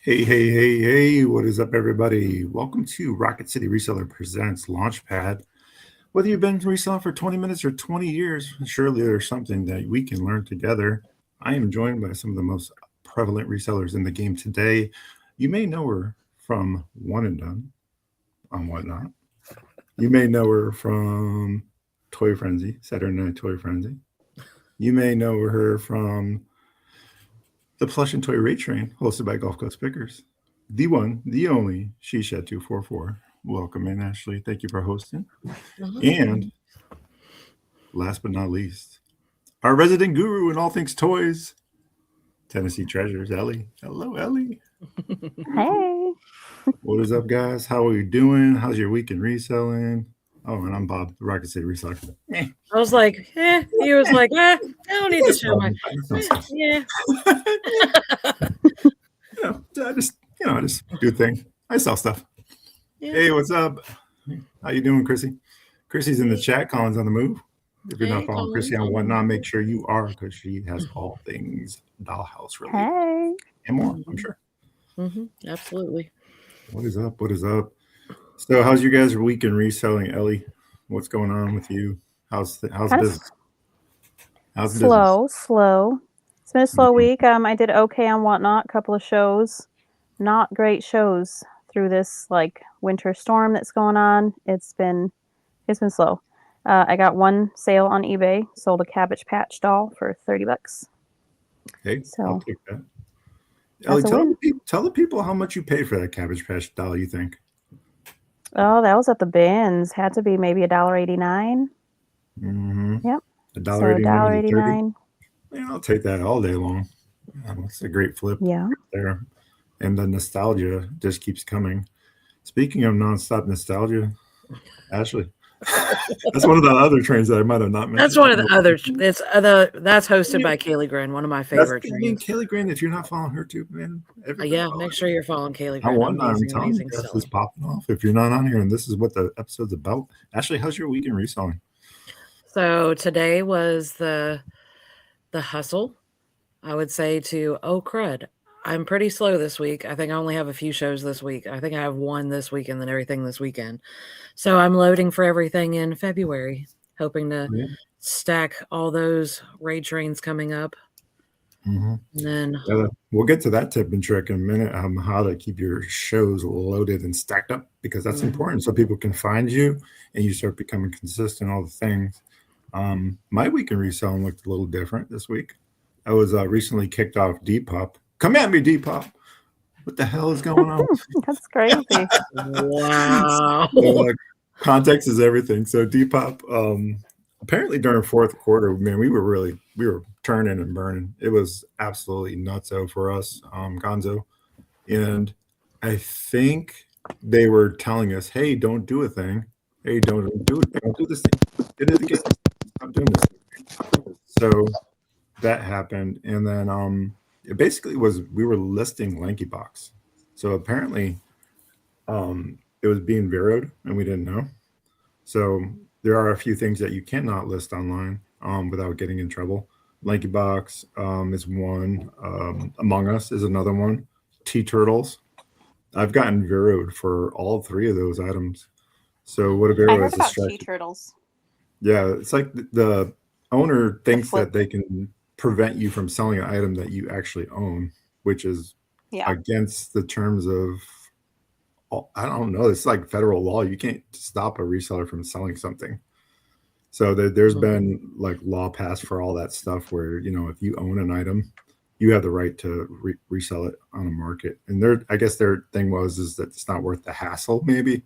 Hey, what is up, everybody? Welcome to Rocket City Reseller Presents Launchpad. Whether you've been reselling for 20 minutes or 20 years, surely there's something that we can learn together. I am joined by some of the most prevalent resellers in the game today. You may know her from One and Done on Whatnot. You may know her from Toy Frenzy, Saturday Night Toy Frenzy. You may know her from the Plush and Toy Rate Train, hosted by Gulf Coast Pickers. The one, the only, She Shed 244. Welcome in, Ashley. Thank you for hosting. And last but not least, our resident guru in all things toys, Tennessee Treasures, Ellie. Hello, Ellie. Hey. What is up, guys? How are you doing? How's your week in reselling? Oh, and I'm Bob, the Rocket City Reseller. I was like, He was like, I don't need to show my. Yeah. I just do things. I sell stuff. Yeah. Hey, what's up? How you doing, Chrissy? Chrissy's in the chat. Colin's on the move. If you're not following Chrissy on Whatnot, make sure you are, because she has all things dollhouse related and more, I'm sure. Absolutely. What is up? What is up? So, how's your guys' week in reselling, Ellie? What's going on with you? How's business? How's slow? It's been a slow week. I did okay on Whatnot, a couple of shows. Not great shows through this winter storm that's going on. It's been slow. I got one sale on eBay. Sold a Cabbage Patch doll for $30. Okay, so I'll take that. Ellie, tell the people how much you paid for that Cabbage Patch doll. You think? Oh, that was at the bins. Had to be maybe $1.89. Yep. $1.89. Yeah, I'll take that all day long. It's a great flip. Yeah. There, and the nostalgia just keeps coming. Speaking of nonstop nostalgia, Ashley. That's one of the other trains that I might have not mentioned. That's one of the other. That's hosted by Kaylee Grin, one of my favorite trains. Kaylee Grin, if you're not following her too, man. Make sure you're following Kaylee Grin. I'm telling you, this is popping off. If you're not on here, and this is what the episode's about. Ashley, how's your week in reselling? So today was the hustle. I would say oh crud. I'm pretty slow this week. I think I only have a few shows this week. I think I have one this week and then everything this weekend. So I'm loading for everything in February, hoping to stack all those raid trains coming up. And then we'll get to that tip and trick in a minute, how to keep your shows loaded and stacked up, because that's important, so people can find you and you start becoming consistent, all the things. My week in reselling looked a little different this week. I was recently kicked off Depop. Come at me, Depop. What the hell is going on? That's crazy. Wow. So, context is everything. So Depop, apparently during fourth quarter, man, we were turning and burning. It was absolutely nutso for us, Gonzo. And I think they were telling us, hey, don't do a thing. Hey, don't do it. Don't do this thing. Did it again. Stop doing this. So that happened. And then it basically was, we were listing Lankybox. So apparently it was being zeroed and we didn't know. So there are a few things that you cannot list online without getting in trouble. Lankybox is one. Among Us is another one. T-Turtles. I've gotten zeroed for all three of those items. So what a Vero is a strategy. T-Turtles. Yeah, it's like the owner thinks that they can prevent you from selling an item that you actually own, which is against the terms of, I don't know, it's like federal law. You can't stop a reseller from selling something. So there's been law passed for all that stuff where, if you own an item, you have the right to resell it on a market. And I guess their thing is that it's not worth the hassle maybe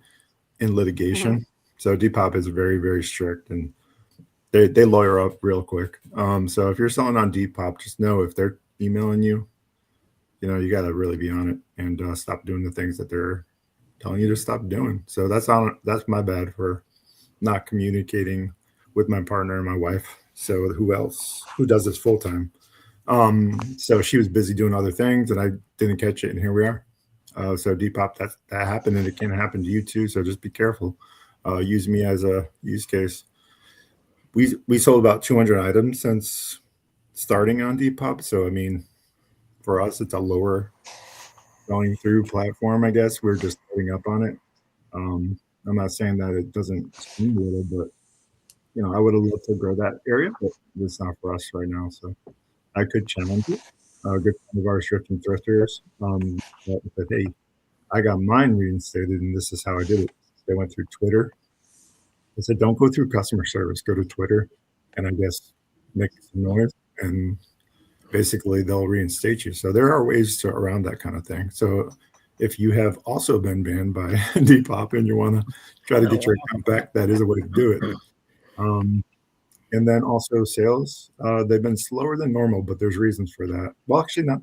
in litigation. So Depop is very, very strict, and they lawyer up real quick. So if you're selling on Depop, just know if they're emailing you, you got to really be on it and stop doing the things that they're telling you to stop doing. So that's my bad for not communicating with my partner and my wife. So who does this full time? So she was busy doing other things and I didn't catch it, and here we are. So Depop, that happened, and it can happen to you too. So just be careful. Use me as a use case. We sold about 200 items since starting on Depop. So, I mean, for us, it's a lower going through platform, I guess. We're just setting up on it. I'm not saying that it doesn't seem little, but I would have loved to grow that area, but it's not for us right now. So I could challenge it. A good friend of ours, Thrift and Thrifters, said, hey, I got mine reinstated, and this is how I did it. They went through Twitter. They said, don't go through customer service, go to Twitter, and I guess make some noise, and basically they'll reinstate you. So there are ways around that kind of thing. So if you have also been banned by Depop and you want to try to get your account back, that is a way to do it. And then also sales, they've been slower than normal, but there's reasons for that. Well, actually not.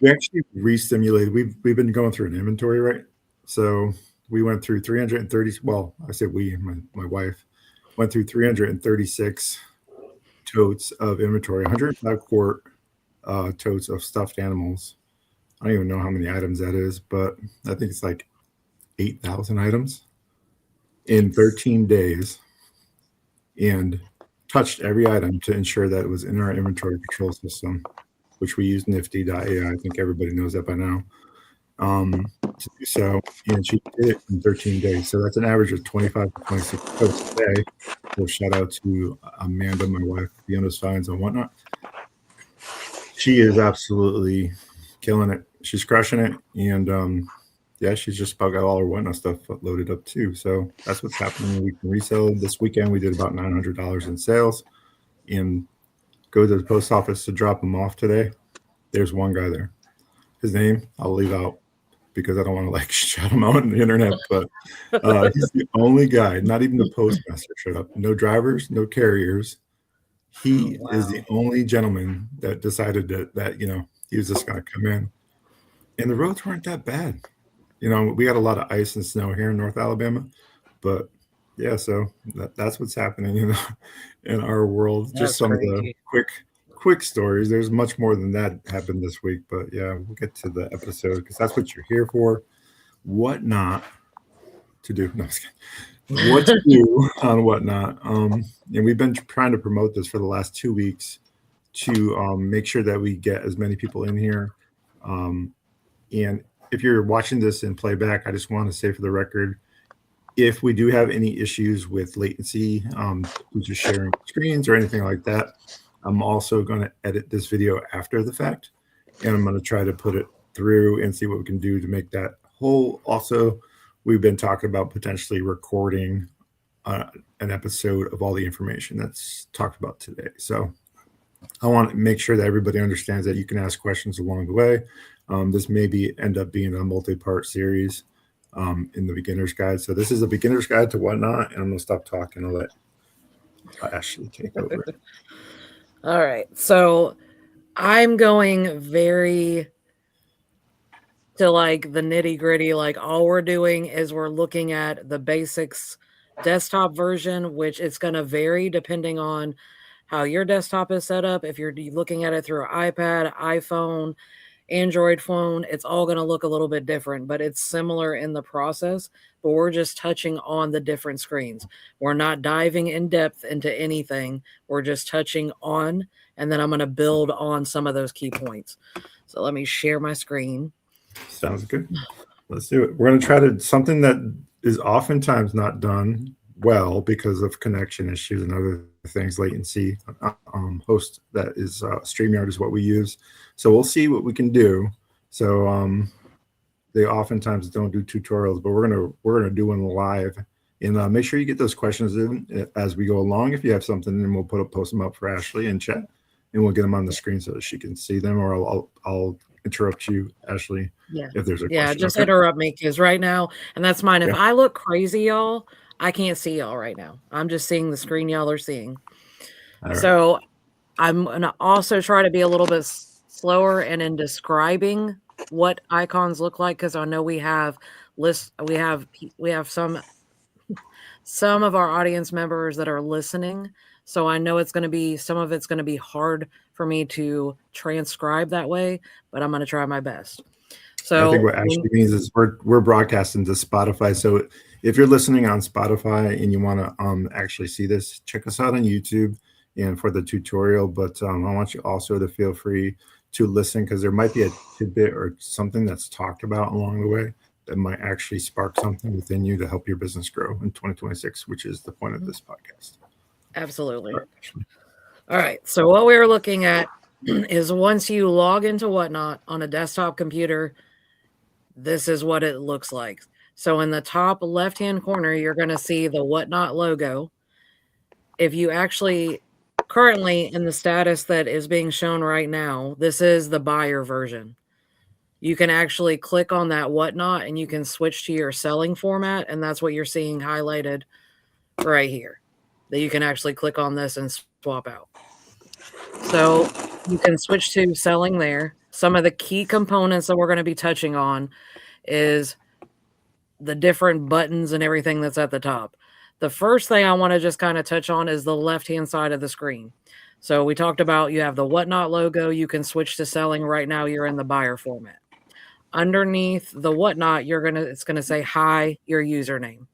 We actually re-stimulated. We've been going through an inventory, right? So we went through 330. Well, I said we, my wife went through 336 totes of inventory, 105 quart totes of stuffed animals. I don't even know how many items that is, but I think it's like 8,000 items in 13 days, and touched every item to ensure that it was in our inventory control system, which we use nifty.ai. I think everybody knows that by now. To do so, and she did it in 13 days. So that's an average of 25 to 26 posts a day. So shout out to Amanda, my wife, beyond those signs and whatnot. She is absolutely killing it. She's crushing it. And yeah, she's just about got all her whatnot stuff loaded up too. So that's what's happening. We can resell. This weekend we did about $900 in sales, and go to the post office to drop them off today. There's one guy there. His name I'll leave out because I don't want to shout him out on the internet, but he's the only guy, not even the postmaster showed up. No drivers, no carriers. He is the only gentleman that decided that he was just going to come in. And the roads weren't that bad. We got a lot of ice and snow here in North Alabama, but yeah, so that's what's happening in our world. That's just some crazy. Of the quick stories. There's much more than that happened this week, but yeah, we'll get to the episode because that's what you're here for. What not to do? No, what to do on whatnot. And we've been trying to promote this for the last 2 weeks to make sure that we get as many people in here. And if you're watching this in playback, I just want to say for the record, if we do have any issues with latency, just sharing screens or anything like that, I'm also going to edit this video after the fact, and I'm going to try to put it through and see what we can do to make that whole. Also, we've been talking about potentially recording an episode of all the information that's talked about today. So I want to make sure that everybody understands that you can ask questions along the way. This may end up being a multi-part series in the beginner's guide. So this is a beginner's guide to whatnot, and I'm going to stop talking and let Ashley take over. All right. So I'm going very to the nitty gritty. All we're doing is we're looking at the basics desktop version, which it's going to vary depending on how your desktop is set up. If you're looking at it through an iPad, iPhone, Android phone, it's all going to look a little bit different, but it's similar in the process. But we're just touching on the different screens. We're not diving in depth into anything. We're just touching on, and then I'm going to build on some of those key points. So let me share my screen. Sounds good. Let's do it. We're going to try to something that is oftentimes not done well because of connection issues and other things, latency. Host that is StreamYard is what we use. So we'll see what we can do. So they oftentimes don't do tutorials, but we're gonna do one live, and make sure you get those questions in as we go along. If you have something, then we'll post them up for Ashley in chat, and we'll get them on the screen so that she can see them. Or I'll interrupt you, Ashley. Yeah. If there's a question. Just interrupt me because right now, and that's mine. If I look crazy, y'all, I can't see y'all right now. I'm just seeing the screen y'all are seeing. Right. So I'm gonna also try to be a little bit slower and in describing what icons look like, because I know we have some of our audience members that are listening. So I know some of it's going to be hard for me to transcribe that way, but I'm going to try my best. So I think what Ashley means is we're broadcasting to Spotify. So if you're listening on Spotify and you want to actually see this, check us out on YouTube and for the tutorial. But I want you also to feel free to listen, because there might be a tidbit or something that's talked about along the way that might actually spark something within you to help your business grow in 2026, which is the point of this podcast. Absolutely. All right. So what we were looking at is once you log into Whatnot on a desktop computer, this is what it looks like. So in the top left-hand corner, you're going to see the Whatnot logo. If you actually currently in the status that is being shown right now, this is the buyer version. You can actually click on that Whatnot and you can switch to your selling format. And that's what you're seeing highlighted right here, that you can actually click on this and swap out. So you can switch to selling there. Some of the key components that we're going to be touching on is the different buttons and everything that's at the top. The first thing I want to just kind of touch on is the left-hand side of the screen. So we talked about you have the Whatnot logo. You can switch to selling. Right now you're in the buyer format. Underneath the Whatnot, it's going to say, hi, your username.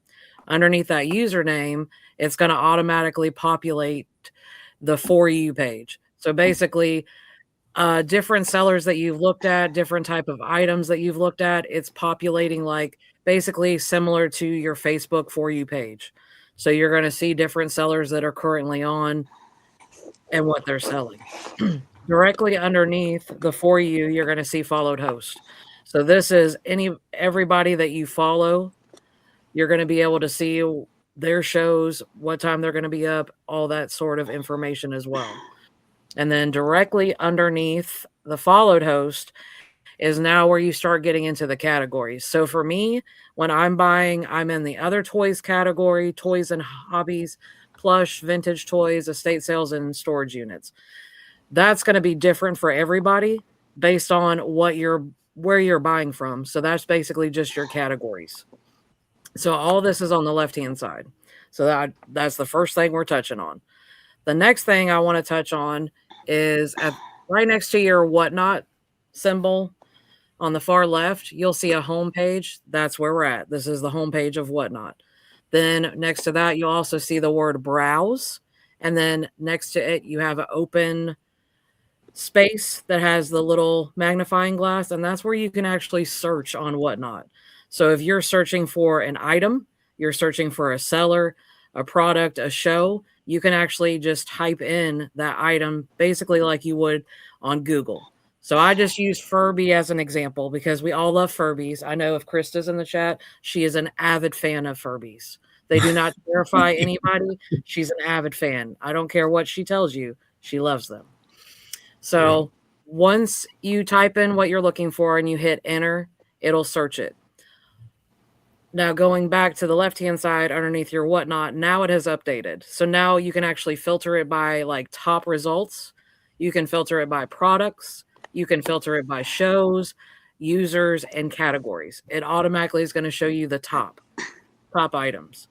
Underneath that username, it's going to automatically populate the For You page. So basically, different sellers that you've looked at, different type of items that you've looked at, it's populating like basically similar to your Facebook For You page. So you're going to see different sellers that are currently on and what they're selling. Directly underneath the For You, you're going to see followed host. So this is everybody that you follow. You're going to be able to see their shows, what time they're going to be up, all that sort of information as well. And then directly underneath the followed host is now where you start getting into the categories. So for me, when I'm buying, I'm in the other toys category, toys and hobbies, plush, vintage toys, estate sales, and storage units. That's going to be different for everybody based on where you're buying from. So that's basically just your categories. So all this is on the left-hand side. So that's the first thing we're touching on. The next thing I want to touch on is right next to your Whatnot symbol on the far left, you'll see a home page. That's where we're at. This is the home page of Whatnot. Then next to that, you'll also see the word browse. And then next to it, you have an open space that has the little magnifying glass. And that's where you can actually search on Whatnot. So if you're searching for an item, you're searching for a seller, a product, a show, you can actually just type in that item basically like you would on Google. So I just use Furby as an example because we all love Furbies. I know if Krista's in the chat, she is an avid fan of Furbies. They do not terrify anybody. She's an avid fan. I don't care what she tells you. She loves them. So once you type in what you're looking for and you hit enter, it'll search it. Now going back to the left-hand side underneath your Whatnot, now it has updated. So now you can actually filter it by like top results. You can filter it by products. You can filter it by shows, users, and categories. It automatically is going to show you the top items.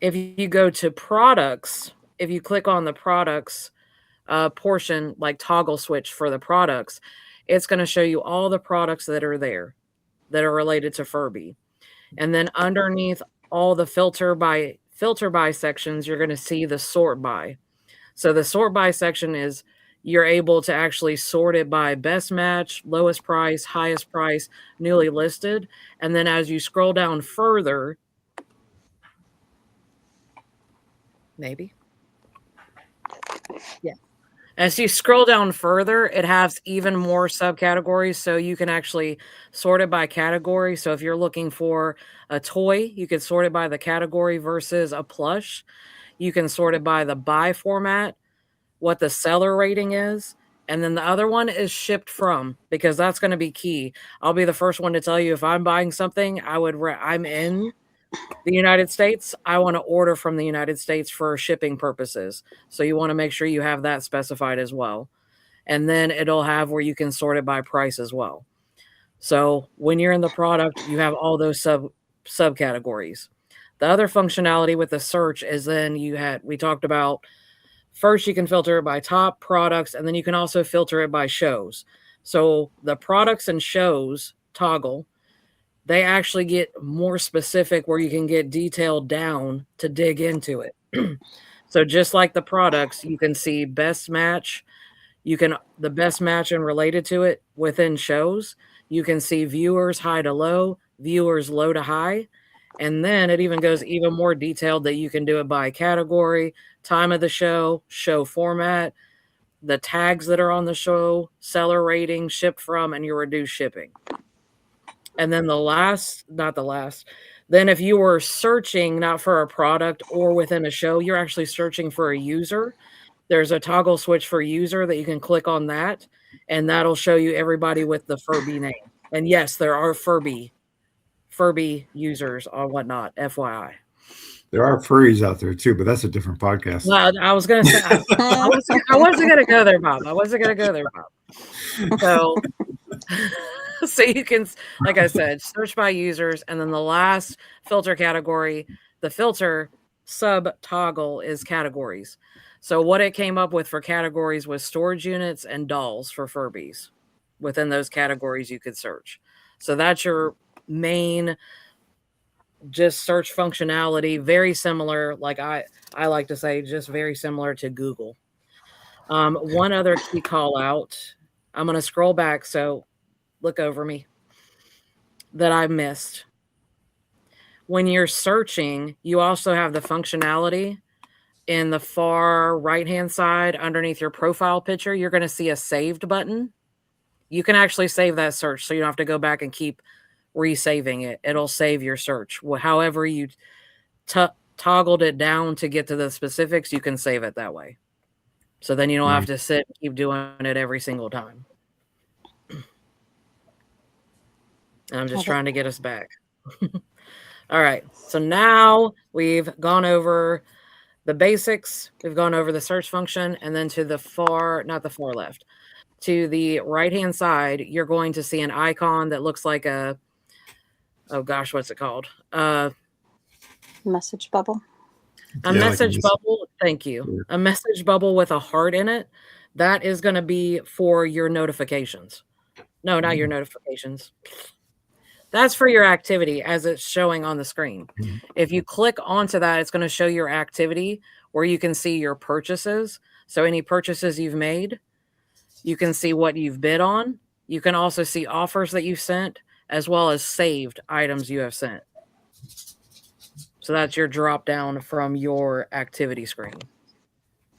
If you go to products, if you click on the products portion, like toggle switch for the products, it's going to show you all the products that are there that are related to Furby. And then underneath all the filter by sections, you're going to see the sort by. So the sort by section is you're able to actually sort it by best match, lowest price, highest price, newly listed. And then as you scroll down further, maybe. Yeah. As you scroll down further, it has even more subcategories. So you can actually sort it by category. So if you're looking for a toy, you can sort it by the category versus a plush. You can sort it by the buy format, what the seller rating is. And then the other one is shipped from, because that's going to be key. I'll be the first one to tell you if I'm buying something, I'm in the United States, I want to order from the United States for shipping purposes. So you want to make sure you have that specified as well. And then it'll have where you can sort it by price as well. So when you're in the product, you have all those subcategories. The other functionality with the search is then we talked about first you can filter it by top products, and then you can also filter it by shows. So the products and shows toggle, they actually get more specific where you can get detailed down to dig into it. So just like the products, you can see best match, You can, the best match and related to it within shows, you can see viewers high to low, viewers low to high. And then it even goes even more detailed that you can do it by category, time of the show format, the tags that are on the show, seller rating, shipped from, and your reduced shipping. And then then if you were searching not for a product or within a show, you're actually searching for a user. There's a toggle switch for user that you can click on that, and that'll show you everybody with the Furby name. And yes, there are Furby users on Whatnot, FYI. There are furries out there too, but that's a different podcast. Well, I was going to say, I wasn't going to go there, Bob. So you can, like I said, search by users. And then the last filter category, the filter sub toggle is categories. So what it came up with for categories was storage units and dolls for Furbies. Within those categories, you could search. So that's your main just search functionality. Very similar, like I like to say, just very similar to Google. One other key call out. I'm going to scroll back. So look over me, that I missed. When you're searching, you also have the functionality in the far right-hand side underneath your profile picture. You're going to see a saved button. You can actually save that search, so you don't have to go back and keep resaving it. It'll save your search. However you toggled it down to get to the specifics, you can save it that way. So then you don't have to sit and keep doing it every single time. And I'm just trying to get us back. All right. So now we've gone over the basics. We've gone over the search function, and then to the far, not the far left, to the right-hand side, you're going to see an icon that looks like a, oh gosh, what's it called? Message bubble. A message bubble. Thank you. A message bubble with a heart in it. That is going to be for your notifications. No, not your notifications. That's for your activity as it's showing on the screen. If you click onto that, it's going to show your activity where you can see your purchases. So any purchases you've made, you can see what you've bid on. You can also see offers that you've sent, as well as saved items you have sent. So that's your drop down from your activity screen.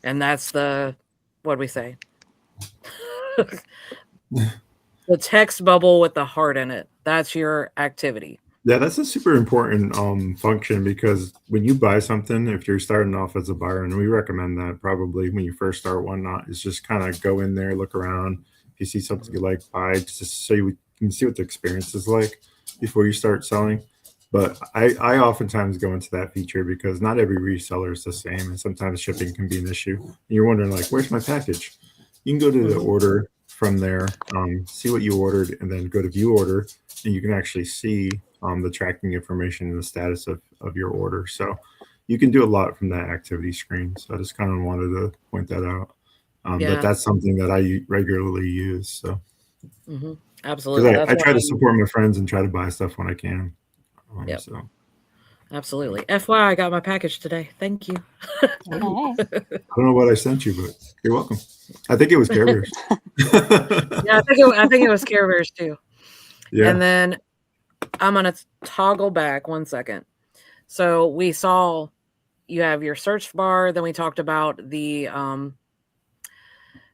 And that's the, what do we say? The text bubble with the heart in it. That's your activity. Yeah, that's a super important function, because when you buy something, if you're starting off as a buyer, and we recommend that probably when you first start Whatnot, is just kind of go in there, look around. If you see something you like, buy, just so you can see what the experience is like before you start selling. But I oftentimes go into that feature because not every reseller is the same, and sometimes shipping can be an issue. And you're wondering, like, where's my package? You can go to the order from there, see what you ordered, and then go to view order, and you can actually see the tracking information and the status of your order. So you can do a lot from that activity screen. So I just kind of wanted to point that out. That's something that I regularly use. So absolutely, I try to support my friends and try to buy stuff when I can. So absolutely. FYI, I got my package today. Thank you. I don't know what I sent you, but you're welcome. I think it was Care Bears. Yeah, I think it was Care Bears too. Yeah. And then I'm gonna toggle back 1 second. So we saw you have your search bar. Then we talked about the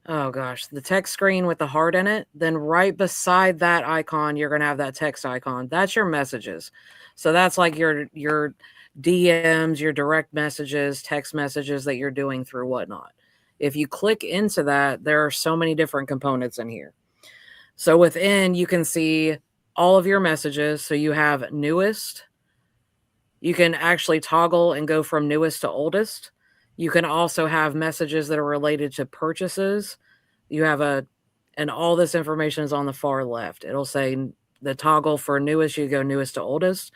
the text screen with the heart in it. Then right beside that icon, you're gonna have that text icon. That's your messages. So that's like your DMs, your direct messages, text messages that you're doing through Whatnot. If you click into that, there are so many different components in here. So within, you can see all of your messages. So you have newest. You can actually toggle and go from newest to oldest. You can also have messages that are related to purchases. You have and all this information is on the far left. It'll say the toggle for newest, you go newest to oldest.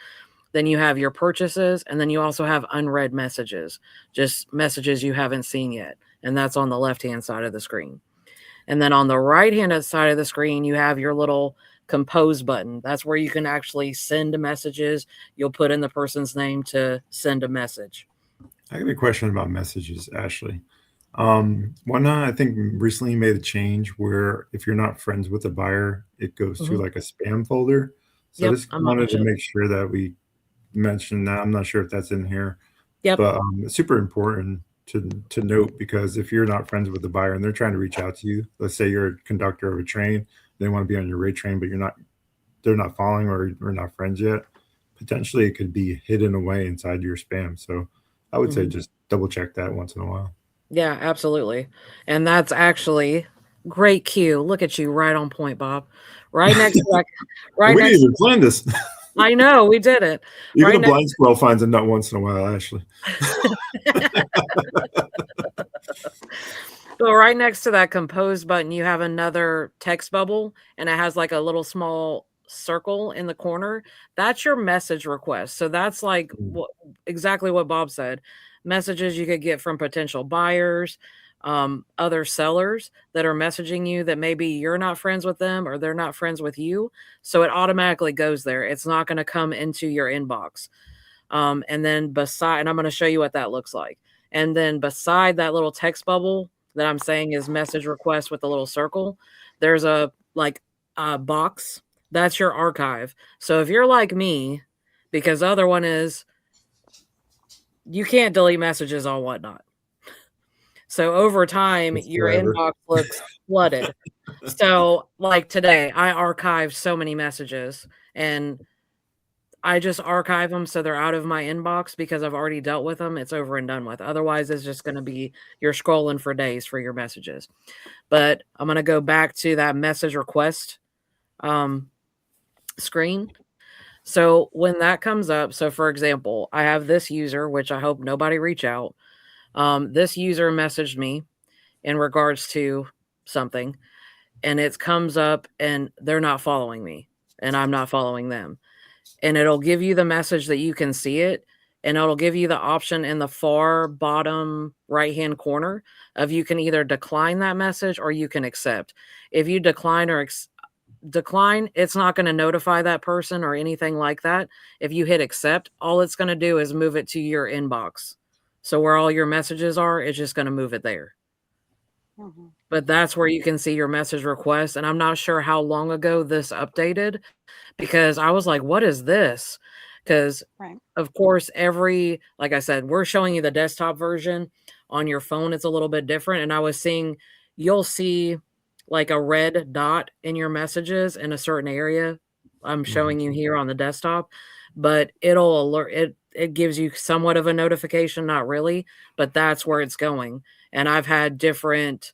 Then you have your purchases, and then you also have unread messages, just messages you haven't seen yet. And that's on the left-hand side of the screen. And then on the right-hand side of the screen, you have your little compose button. That's where you can actually send messages. You'll put in the person's name to send a message. I have a question about messages, Ashley. Whatnot, I think recently made a change where if you're not friends with the buyer, it goes to Mhm. like a spam folder. So I Yep, just I'm on wanted to it. make sure that we mentioned that. I'm not sure if that's in here, Yep. but it's super important to note because if you're not friends with the buyer and they're trying to reach out to you, let's say you're a conductor of a train, they want to be on your rate train, but they're not following or we're not friends yet. Potentially, it could be hidden away inside your spam. So I would say Mhm. just double check that once in a while. Yeah, absolutely. And that's actually great cue. Look at you, right on point, Bob. Right next to that right We didn't next even plan this. I know, we did it. Even a Right next blind squirrel finds a nut once in a while, Ashley. So right next to that compose button, you have another text bubble, and it has like a little small circle in the corner. That's your message request. So that's like exactly what Bob said. Messages you could get from potential buyers, other sellers that are messaging you that maybe you're not friends with them or they're not friends with you. So it automatically goes there. It's not going to come into your inbox. And then and I'm going to show you what that looks like. And then beside that little text bubble that I'm saying is message request with a little circle, there's a box. That's your archive. So if you're like me, because the other one is you can't delete messages on Whatnot. So over time, It's your forever. inbox looks flooded. So like today, I archived so many messages and I just archive them so they're out of my inbox because I've already dealt with them. It's over and done with. Otherwise, it's just going to be you're scrolling for days for your messages. But I'm going to go back to that message request screen. So when that comes up, so for example, I have this user, which I hope nobody reach out. This user messaged me in regards to something, and it comes up and they're not following me, and I'm not following them. And it'll give you the message that you can see it, and it'll give you the option in the far bottom right hand corner of you can either decline that message or you can accept. If you decline, it's not going to notify that person or anything like that. If you hit accept, all it's going to do is move it to your inbox. So where all your messages are, it's just going to move it there. Mhm. But that's where you can see your message request. And I'm not sure how long ago this updated because I was like, what is this? Because, Right. of course, like I said, we're showing you the desktop version. On your phone, it's a little bit different. And I was seeing, you'll see like a red dot in your messages in a certain area. I'm showing you here on the desktop, but it'll alert it gives you somewhat of a notification, not really, but that's where it's going. And I've had different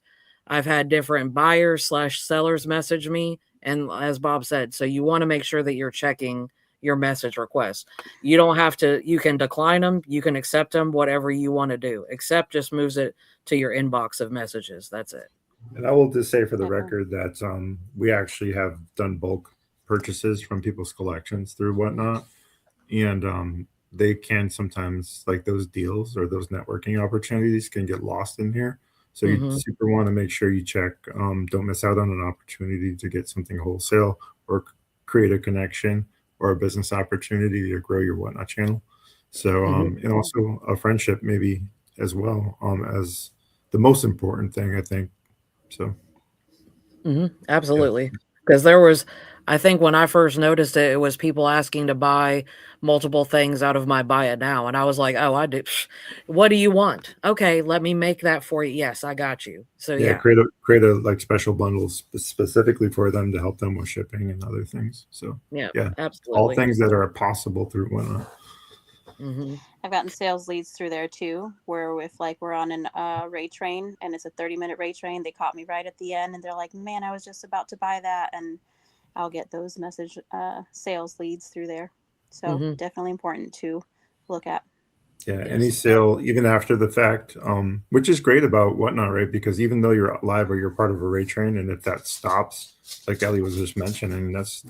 buyers slash sellers message me. And as Bob said, so you want to make sure that you're checking your message requests. You don't have to, you can decline them, you can accept them, whatever you want to do. Accept just moves it to your inbox of messages. That's it. And I will just say for the record that we actually have done bulk purchases from people's collections through Whatnot, and they can sometimes like those deals or those networking opportunities can get lost in here. So you Mm-hmm. super want to make sure you check. Don't miss out on an opportunity to get something wholesale or create a connection or a business opportunity to grow your Whatnot channel. So and also a friendship maybe as well as the most important thing I think. So yeah. Absolutely. Because there was, I think when I first noticed it, it was people asking to buy multiple things out of my buy it now. And I was like, oh, I do. What do you want? Okay, let me make that for you. Yes, I got you. So Yeah, yeah. create a like special bundles specifically for them to help them with shipping and other things. So Yeah, yeah, all absolutely. things that are possible through Whatnot. I've gotten sales leads through there too, where if like we're on an rate train and it's a 30-minute rate train, they caught me right at the end and they're like, man, I was just about to buy that. And I'll get those message sales leads through there. So definitely important to look at. Yeah, any Yes. sale, even after the fact, which is great about Whatnot, right? Because even though you're live or you're part of a rate train, and if that stops, like Ellie was just mentioning, that's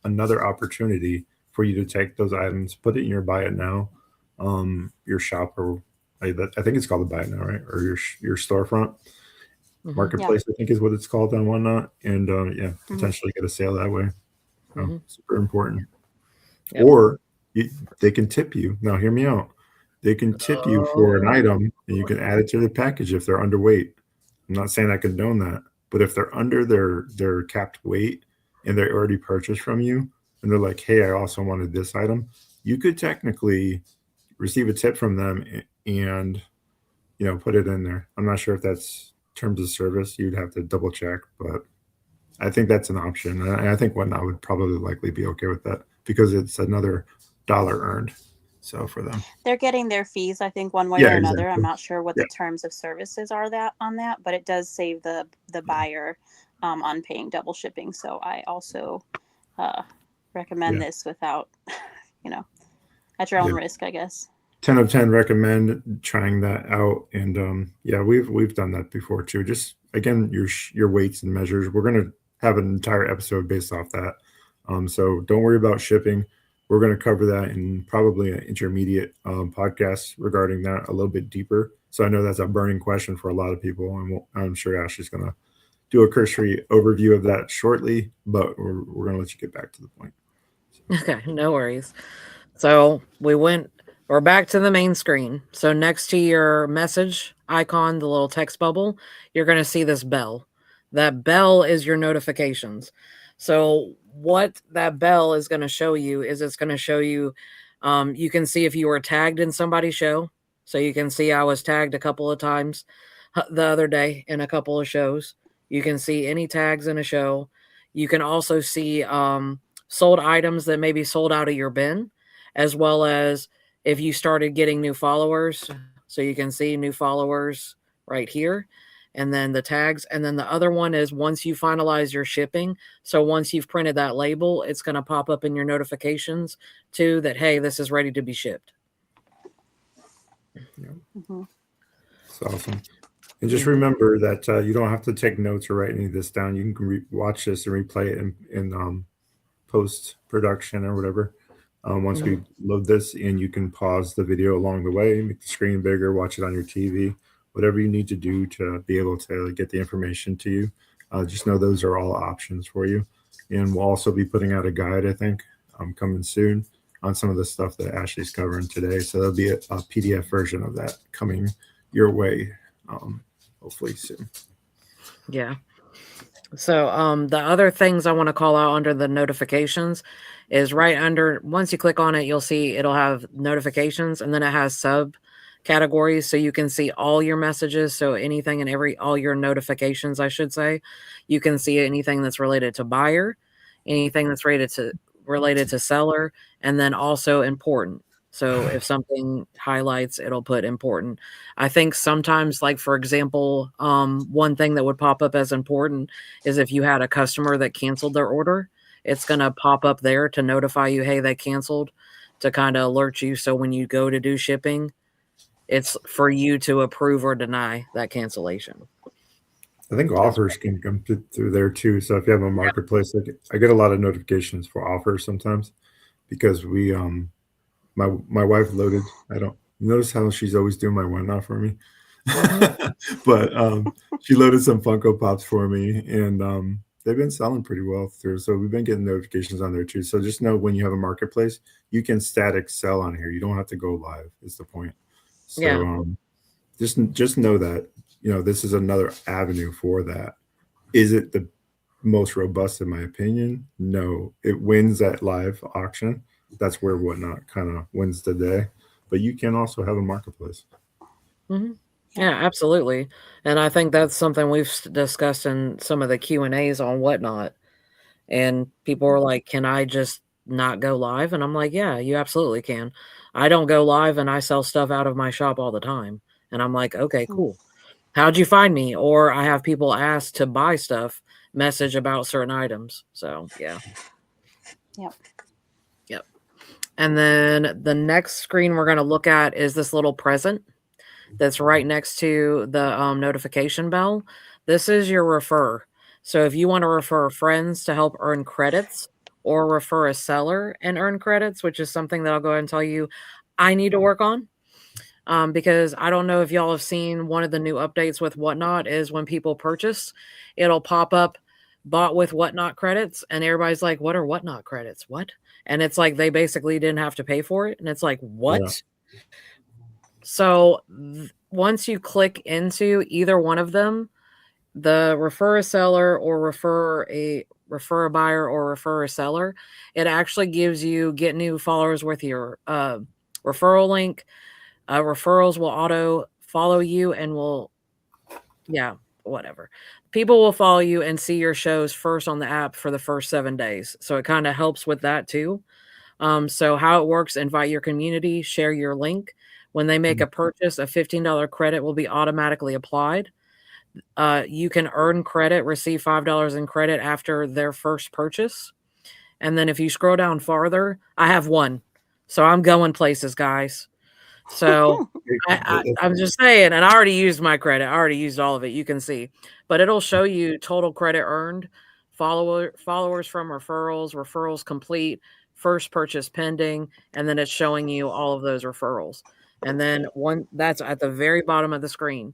another opportunity for you to take those items, put it in your buy it now, your shop, or I think it's called the buy it now, right? Or your storefront marketplace, I think is what it's called on Whatnot, and yeah, potentially get a sale that way. Super important. Yep. Or they can tip you. Now, hear me out. they can tip you for an item, and you can add it to the package if they're underweight. I'm not saying I condone that, but if they're under their capped weight and they already purchased from you, and they're like, "Hey, I also wanted this item," you could technically receive a tip from them and put it in there. I'm not sure if that's terms of service. You'd have to double check, but I think that's an option. And I think Whatnot would probably likely be okay with that because it's another dollar earned. So for them, they're getting their fees, I think, one way or another. Exactly. I'm not sure what the terms of services are on that, but it does save the buyer on paying double shipping. So I also recommend this without, at your own risk, I guess. 10 of 10 recommend trying that out. And we've done that before too. Just again, your weights and measures. We're going to have an entire episode based off that. So don't worry about shipping. We're going to cover that in probably an intermediate podcast regarding that a little bit deeper. So I know that's a burning question for a lot of people, and I'm sure Ashley's going to do a cursory overview of that shortly, but we're going to let you get back to the point. Okay, no worries. So we're back to the main screen. So next to your message icon, the little text bubble, you're going to see this bell. That bell is your notifications. So what that bell is going to show you is it's going to show you, you can see if you were tagged in somebody's show. So you can see I was tagged a couple of times the other day in a couple of shows. You can see any tags in a show. You can also see sold items that may be sold out of your bin, as well as if you started getting new followers. So you can see new followers right here. And then the tags. And then the other one is once you finalize your shipping. So once you've printed that label, it's going to pop up in your notifications too that, hey, this is ready to be shipped. Yeah. Mm-hmm. That's awesome. And just remember that you don't have to take notes or write any of this down. You can watch this and replay it in post-production or whatever. Once we load this in, you can pause the video along the way, make the screen bigger, watch it on your TV, whatever you need to do to be able to get the information to you. Just know those are all options for you. And we'll also be putting out a guide, I think, coming soon on some of the stuff that Ashley's covering today. So there'll be a PDF version of that coming your way, hopefully soon. Yeah. So the other things I want to call out under the notifications is right under, once you click on it, you'll see it'll have notifications, and then it has subcategories, so you can see all your messages. So anything and all your notifications, I should say. You can see anything that's related to buyer, anything that's related to seller, and then also important. So if something highlights, it'll put important. I think sometimes, like, for example, one thing that would pop up as important is if you had a customer that canceled their order, it's going to pop up there to notify you, hey, they canceled, to kind of alert you. So when you go to do shipping, it's for you to approve or deny that cancellation. I think offers can come through there too. So if you have a marketplace, I get a lot of notifications for offers sometimes because we my wife loaded. I don't notice how she's always doing my Whatnot for me, but she loaded some Funko Pops for me, and they've been selling pretty well through. So we've been getting notifications on there too. So just know when you have a marketplace, you can static sell on here. You don't have to go live. Is the point. So just know that this is another avenue for that. Is it the most robust in my opinion? No, it wins at live auction. That's where Whatnot kind of wins the day, but you can also have a marketplace. Mm-hmm. Yeah, absolutely. And I think that's something we've discussed in some of the Q&As on Whatnot. And people are like, can I just not go live? And I'm like, yeah, you absolutely can. I don't go live and I sell stuff out of my shop all the time. And I'm like, okay, cool. How'd you find me? Or I have people ask to buy stuff, message about certain items. So yeah. Yep. And then the next screen we're going to look at is this little present that's right next to the notification bell. This is your refer. So if you want to refer friends to help earn credits, or refer a seller and earn credits, which is something that I'll go ahead and tell you I need to work on. Because I don't know if y'all have seen one of the new updates with Whatnot is when people purchase, it'll pop up bought with Whatnot credits, and everybody's like, what are Whatnot credits? What? And it's like they basically didn't have to pay for it. And it's like, what? So once you click into either one of them, the refer a seller or refer a buyer or refer a seller, it actually gives you get new followers with your referral link. Referrals will auto follow you and will, whatever. People will follow you and see your shows first on the app for the first 7 days. So it kind of helps with that too. So how it works, invite your community, share your link. When they make a purchase, a $15 credit will be automatically applied. You can earn credit, receive $5 in credit after their first purchase. And then if you scroll down farther, I have one. So I'm going places, guys. So I'm just saying, and I already used my credit. I already used all of it. You can see, but it'll show you total credit earned, followers from referrals complete, first purchase pending, and then it's showing you all of those referrals. And then one that's at the very bottom of the screen.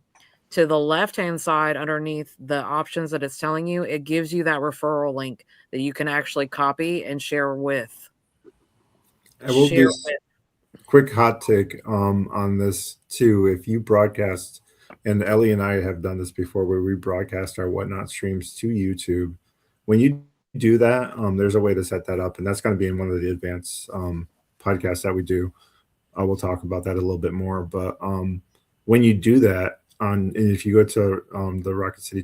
To the left-hand side, underneath the options that it's telling you, it gives you that referral link that you can actually copy and share with. I will just quick hot take on this too. If you broadcast, and Ellie and I have done this before, where we broadcast our whatnot streams to YouTube. When you do that, there's a way to set that up, and that's going to be in one of the advanced podcasts that we do. We'll talk about that a little bit more. But when you do that, and if you go to the Rocket City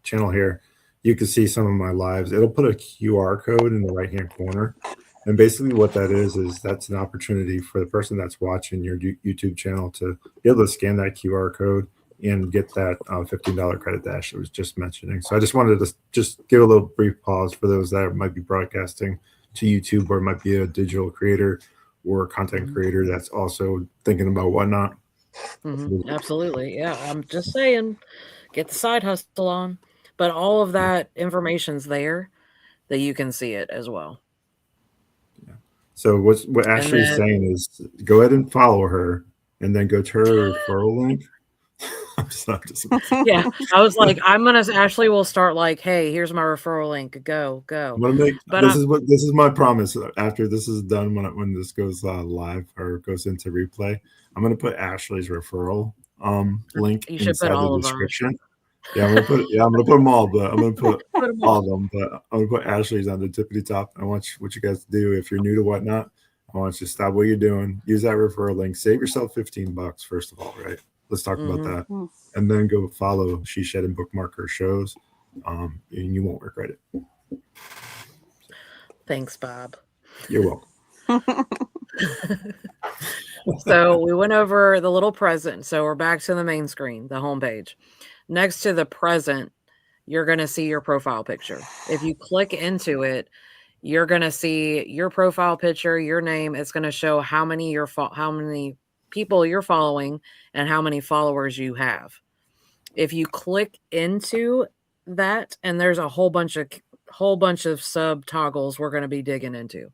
channel here, you can see some of my lives. It'll put a QR code in the right-hand corner. And basically what that is that's an opportunity for the person that's watching your YouTube channel to be able to scan that QR code and get that $15 credit that Ashley was just mentioning. So I just wanted to just give a little brief pause for those that might be broadcasting to YouTube, or might be a digital creator or content creator that's also thinking about whatnot. Absolutely. Yeah. I'm just saying, get the side hustle on. But all of that information's there that you can see it as well. Yeah. So what Ashley's saying is go ahead and follow her and then go to her referral link. Yeah. I was like, Ashley will start like, hey, here's my referral link. Go. This is my promise. After this is done, when this goes live or goes into replay, I'm going to put Ashley's referral link inside the description. Yeah, I'm gonna put them all, but I'm gonna put all of them. But I'm gonna put Ashley's on the tippity top. I want what you guys to do. If you're new to whatnot, I want you to stop what you're doing. Use that referral link. Save yourself $15 first of all, right? Let's talk about that, and then go follow She Shed and bookmark her shows, and you won't regret it. Thanks, Bob. You're welcome. So we went over the little present. So we're back to the main screen, the home page. Next to the present, you're going to see your profile picture. If you click into it, you're going to see your profile picture, your name. It's going to show how many people you're following and how many followers you have. If you click into that, and there's a whole bunch of sub toggles we're going to be digging into.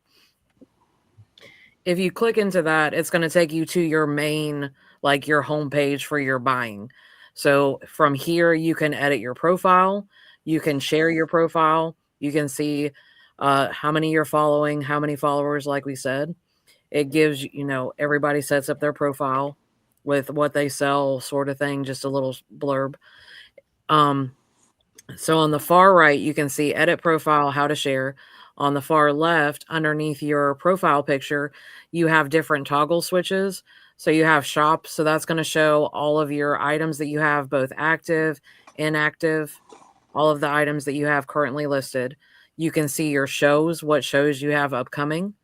If you click into that, it's going to take you to your main, like your home page for your buying. So from here, you can edit your profile. You can share your profile. You can see how many you're following, how many followers, like we said. It gives, everybody sets up their profile with what they sell, sort of thing, just a little blurb. So on the far right, you can see edit profile, how to share. On the far left, underneath your profile picture, you have different toggle switches. So you have shop. So that's going to show all of your items that you have, both active, inactive, all of the items that you have currently listed. You can see your shows, what shows you have upcoming.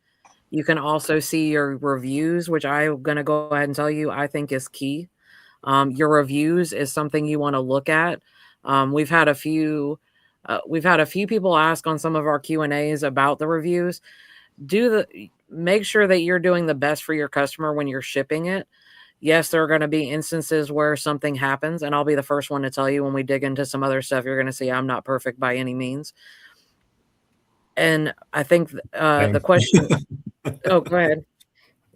You can also see your reviews, which I'm going to go ahead and tell you, I think is key. Your reviews is something you want to look at. We've had a few people ask on some of our Q&As about the reviews. Make sure that you're doing the best for your customer when you're shipping it. Yes, there are going to be instances where something happens, and I'll be the first one to tell you when we dig into some other stuff. You're going to see I'm not perfect by any means. And I think the question. Oh, go ahead.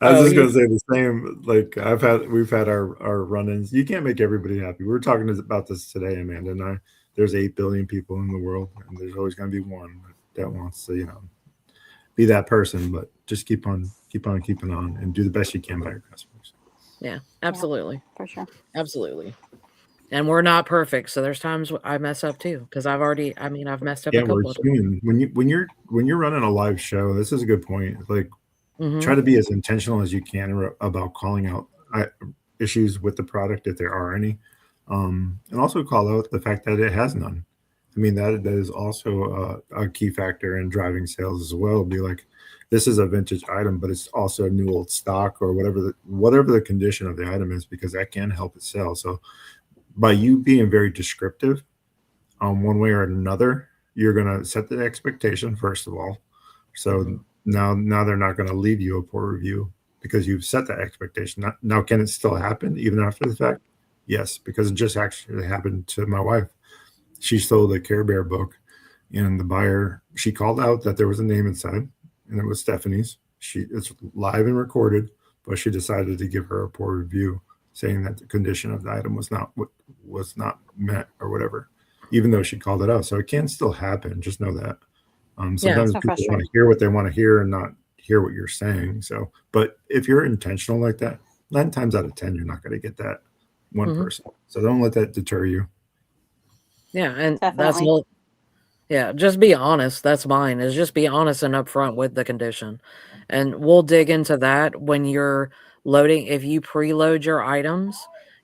I was just going to say the same. Like we've had our run-ins. You can't make everybody happy. We were talking about this today, Amanda and I. There's 8 billion people in the world, and there's always going to be one that wants to, be that person. But just keep on keeping on, and do the best you can by your customers. Yeah, absolutely. Yeah, for sure. Absolutely. And we're not perfect, so there's times I mess up too because I've messed up a we're couple of times. human. When you're running a live show, this is a good point. Like, Mm-hmm. try to be as intentional as you can about calling out issues with the product if there are any, and also call out the fact that it has none. I mean, that is also a key factor in driving sales as well. Be like, this is a vintage item, but it's also a new old stock or whatever the condition of the item is, because that can help it sell. So by you being very descriptive, one way or another, you're gonna set the expectation first of all. So now they're not gonna leave you a poor review because you've set that expectation. Now, can it still happen even after the fact? Yes, because it just actually happened to my wife. She sold a Care Bear book, and the buyer, she called out that there was a name inside, and it was Stephanie's. It's live and recorded, but she decided to give her a poor review, saying that the condition of the item was not met or whatever, even though she called it out. So it can still happen. Just know that. Sometimes people want to hear what they want to hear and not hear what you're saying. So, but if you're intentional like that, 9 times out of 10, you're not going to get that one person. So don't let that deter you. Yeah, and Definitely. that's all. Yeah, just be honest. That's mine. Is just be honest and upfront with the condition, and we'll dig into that when you're loading. If you preload your items,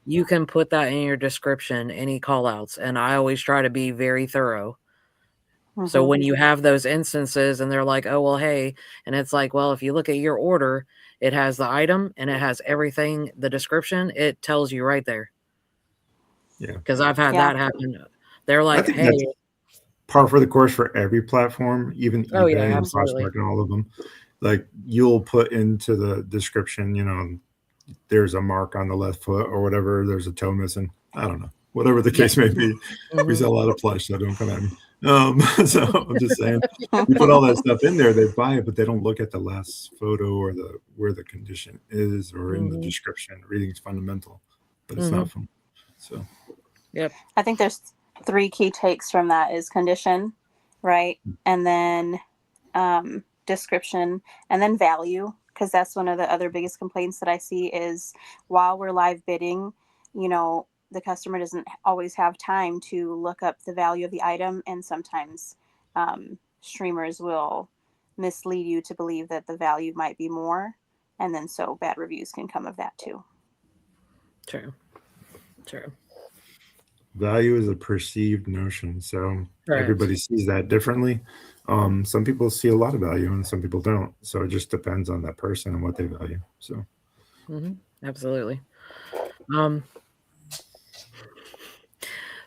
you can put that in your description, any call outs, and I always try to be very thorough. So when you have those instances and they're like, oh, well, hey, and it's like, well, if you look at your order, it has the item and it has everything, the description, it tells you right there. Yeah. Because I've had that happen. They're like, hey. That's par for the course for every platform, even eBay and Poshmark and all of them. Like, you'll put into the description, there's a mark on the left foot or whatever, there's a toe missing. I don't know. Whatever the case may be. We sell a lot of plush, so don't come at me. So I'm just saying, you put all that stuff in there, they buy it, but they don't look at the last photo or where the condition is or in the description. Reading's fundamental, but it's not fun. So, yep. I think there's 3 key takes from that: is condition, right? And then description, and then value, because that's one of the other biggest complaints that I see is while we're live bidding, the customer doesn't always have time to look up the value of the item, and sometimes streamers will mislead you to believe that the value might be more, and then so bad reviews can come of that too. True. Value is a perceived notion, so everybody sees that differently. Some people see a lot of value and some people don't, so it just depends on that person and what they value. So absolutely.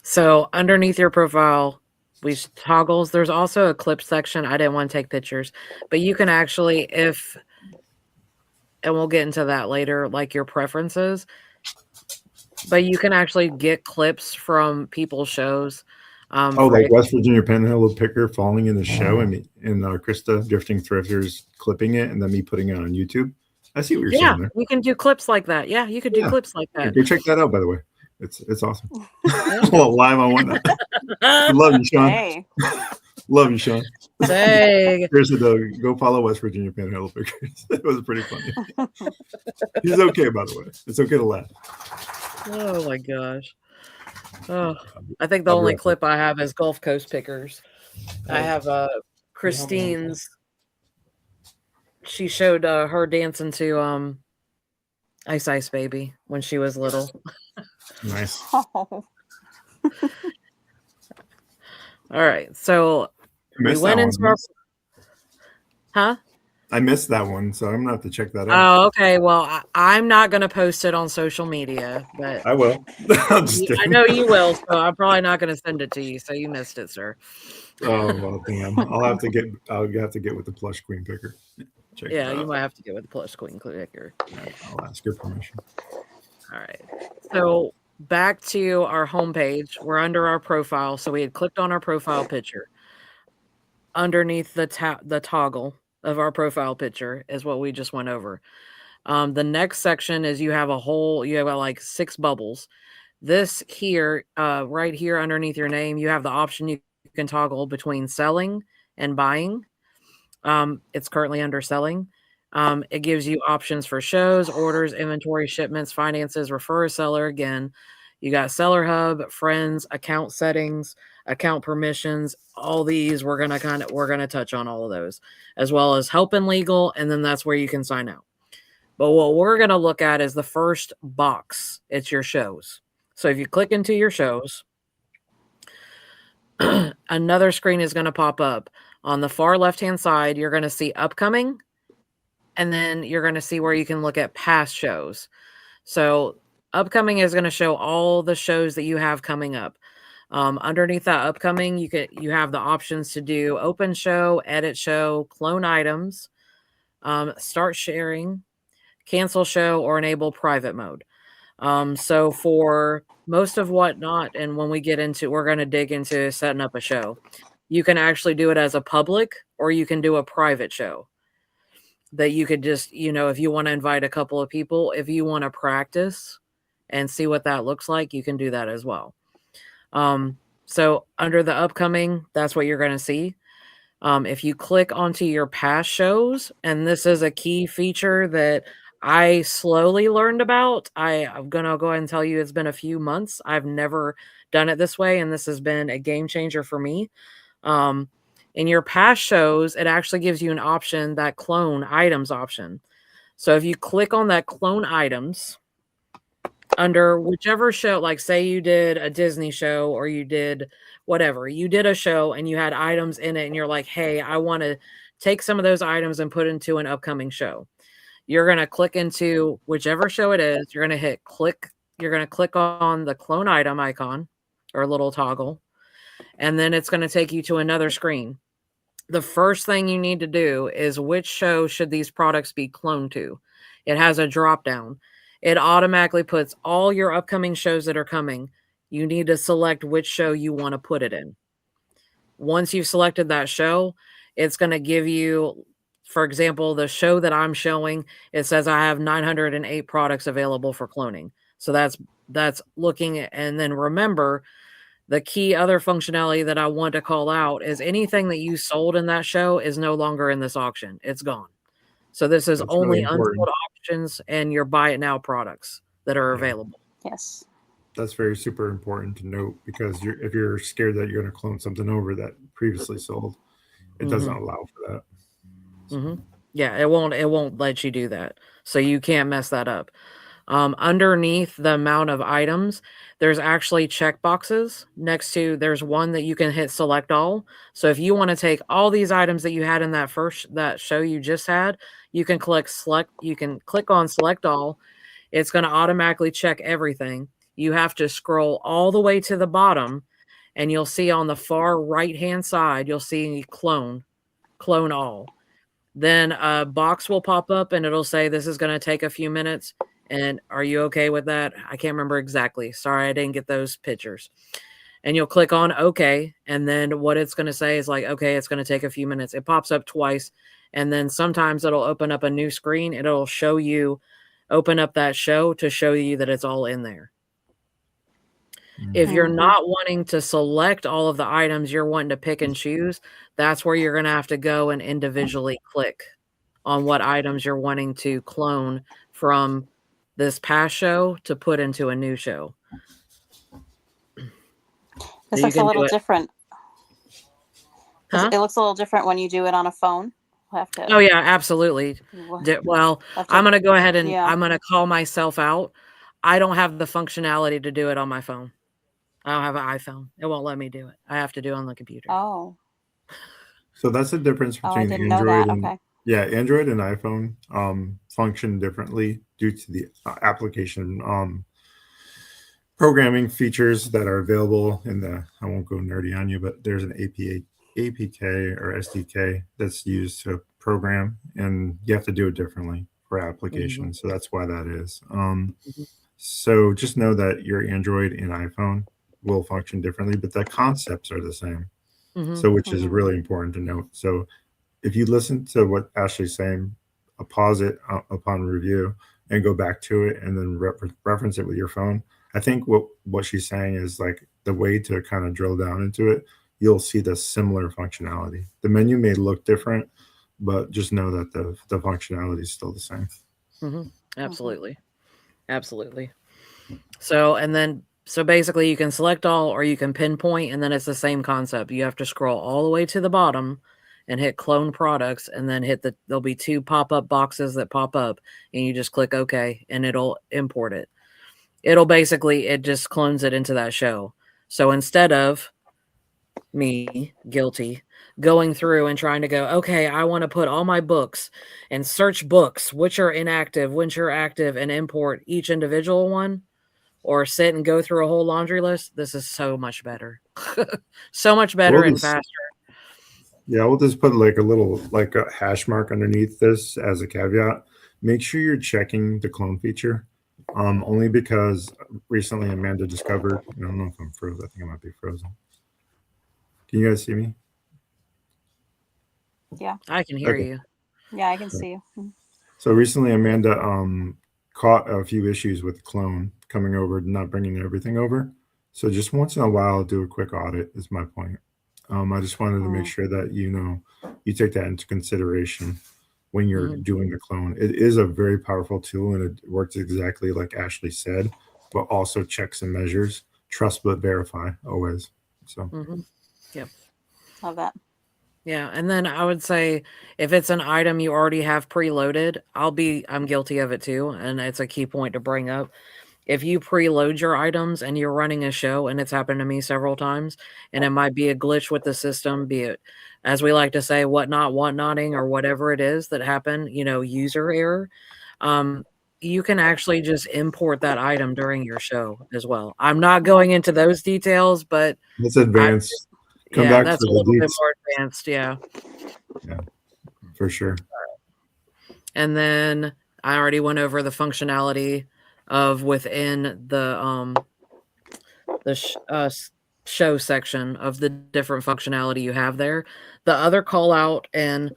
So underneath your profile, we toggles. There's also a clip section. I didn't want to take pictures, but you can actually, and we'll get into that later, like your preferences, but you can actually get clips from people's shows. Like West Virginia Panhandle Picker falling in the show and Krista Drifting Thrifters clipping it and then me putting it on YouTube. I see what you're saying there. You can do clips like that. Yeah, you could do clips like that. Go check that out, by the way. It's awesome. Live on Whatnot. Love you, Sean. Hey. Love you, Sean. Dang. Here's go follow West Virginia Panhandle Pickers. That was pretty funny. He's okay, by the way. It's okay to laugh. Oh my gosh. Oh, I think the only clip I have is Gulf Coast Pickers. I have Christine's. She showed her dancing to Ice Ice Baby when she was little. Nice. Oh. All right, so we went into our. Huh? I missed that one, so I'm gonna have to check that out. Oh, okay. Well, I'm not gonna post it on social media, but I will. I know you will, so I'm probably not gonna send it to you. So you missed it, sir. Oh well, damn. I'll have to get with the plush queen picker. You might have to get with the plush queen picker. I'll ask your permission. All right. So back to our homepage. We're under our profile. So we had clicked on our profile picture. Underneath the toggle of our profile picture is what we just went over. The next section is you have like 6 bubbles. This here, right here underneath your name, you have the option you can toggle between selling and buying. It's currently under selling. It gives you options for shows, orders, inventory, shipments, finances, refer a seller again. You got Seller Hub, friends, account settings, account permissions. All these we're gonna touch on all of those, as well as help and legal, and then that's where you can sign out. But what we're gonna look at is the first box. It's your shows. So if you click into your shows, another screen is gonna pop up. On the far left-hand side, you're gonna see upcoming, and then you're gonna see where you can look at past shows. So upcoming is going to show all the shows that you have coming up. Underneath that upcoming, you have the options to do open show, edit show, clone items, start sharing, cancel show, or enable private mode. So for most of whatnot, and when we get into, we're going to dig into setting up a show. You can actually do it as a public, or you can do a private show. That you could just, if you want to invite a couple of people, if you want to practice and see what that looks like, you can do that as well. So under the upcoming, that's what you're going to see. If you click onto your past shows, and this is a key feature that I slowly learned about, I'm going to go ahead and tell you it's been a few months. I've never done it this way, and this has been a game changer for me. In your past shows, it actually gives you an option, that clone items option. So if you click on that clone items under whichever show, like say you did a Disney show or you did whatever, you did a show and you had items in it and you're like, hey, I want to take some of those items and put into an upcoming show. You're going to click into whichever show it is. You're going to hit click. You're going to click on the clone item icon or little toggle. And then it's going to take you to another screen. The first thing you need to do is which show should these products be cloned to? It has a drop down. It automatically puts all your upcoming shows that are coming. You need to select which show you want to put it in. Once you've selected that show, it's going to give you, for example, the show that I'm showing, it says I have 908 products available for cloning. So that's looking at, and then remember, the key other functionality that I want to call out is anything that you sold in that show is no longer in this auction. It's gone. So this is That's only really important. unsold auctions and your buy it now products that are available. Yes. That's very super important to note, because if you're scared that you're going to clone something over that previously sold, it doesn't allow for that. So. Yeah, it won't let you do that. So you can't mess that up. Underneath the amount of items, there's actually check boxes next to, there's one that you can hit select all. So if you want to take all these items that you had in that show you just had, you can click on select all. It's going to automatically check everything. You have to scroll all the way to the bottom, and you'll see on the far right-hand side, you'll see clone all. Then a box will pop up and it'll say, this is going to take a few minutes. And are you okay with that? I can't remember exactly. Sorry, I didn't get those pictures. And you'll click on okay. And then what it's going to say is like, okay, it's going to take a few minutes. It pops up twice. And then sometimes it'll open up a new screen. It'll show you, open up that show to show you that it's all in there. If you're not wanting to select all of the items, you're wanting to pick and choose, that's where you're going to have to go and individually click on what items you're wanting to clone from this past show to put into a new show. This looks a little different. Huh? It looks a little different when you do it on a phone. We'll have to. Oh yeah, absolutely. Well, I'm going to go ahead and I'm going to call myself out. I don't have the functionality to do it on my phone. I don't have an iPhone. It won't let me do it. I have to do it on the computer. Oh. So that's the difference between Android and Android and iPhone function differently due to the application programming features that are available in the, I won't go nerdy on you, but there's an APK or SDK that's used to program, and you have to do it differently for applications. So that's why that is. So just know that your Android and iPhone will function differently, but the concepts are the same. So which is really important to note. So if you listen to what Ashley's saying, pause it upon review and go back to it and then reference it with your phone. I think what she's saying is like the way to kind of drill down into it, you'll see the similar functionality. The menu may look different, but just know that the functionality is still the same. Absolutely. Absolutely. So basically you can select all or you can pinpoint, and then it's the same concept. You have to scroll all the way to the bottom and hit clone products, and then there'll be 2 pop-up boxes that pop up, and you just click OK and it'll import it. It just clones it into that show. So instead of me, guilty, going through and trying to go, okay, I want to put all my books and search books, which are inactive, which are active, and import each individual one, or sit and go through a whole laundry list. This is so much better. So much better and faster. Yeah, we'll just put like a hash mark underneath this as a caveat. Make sure you're checking the clone feature. Only because recently Amanda discovered, I don't know if I'm frozen. I think I might be frozen. Can you guys see me? Yeah. I can hear you. Yeah, I can see you. So recently Amanda caught a few issues with the clone coming over, not bringing everything over. So just once in a while, do a quick audit is my point. I just wanted to make sure that you take that into consideration when you're doing the clone. It is a very powerful tool, and it works exactly like Ashley said, but also checks and measures. Trust but verify always. So Yep. Love that. Yeah, and then I would say if it's an item you already have preloaded, I'm guilty of it too, and it's a key point to bring up. If you preload your items and you're running a show, and it's happened to me several times, and it might be a glitch with the system, be it, as we like to say, whatnotting, or whatever it is that happened, user error, you can actually just import that item during your show as well. I'm not going into those details, but it's advanced. That's a little bit more advanced, yeah. Yeah, for sure. And then I already went over the functionality of within the show section of the different functionality you have there. The other call out, and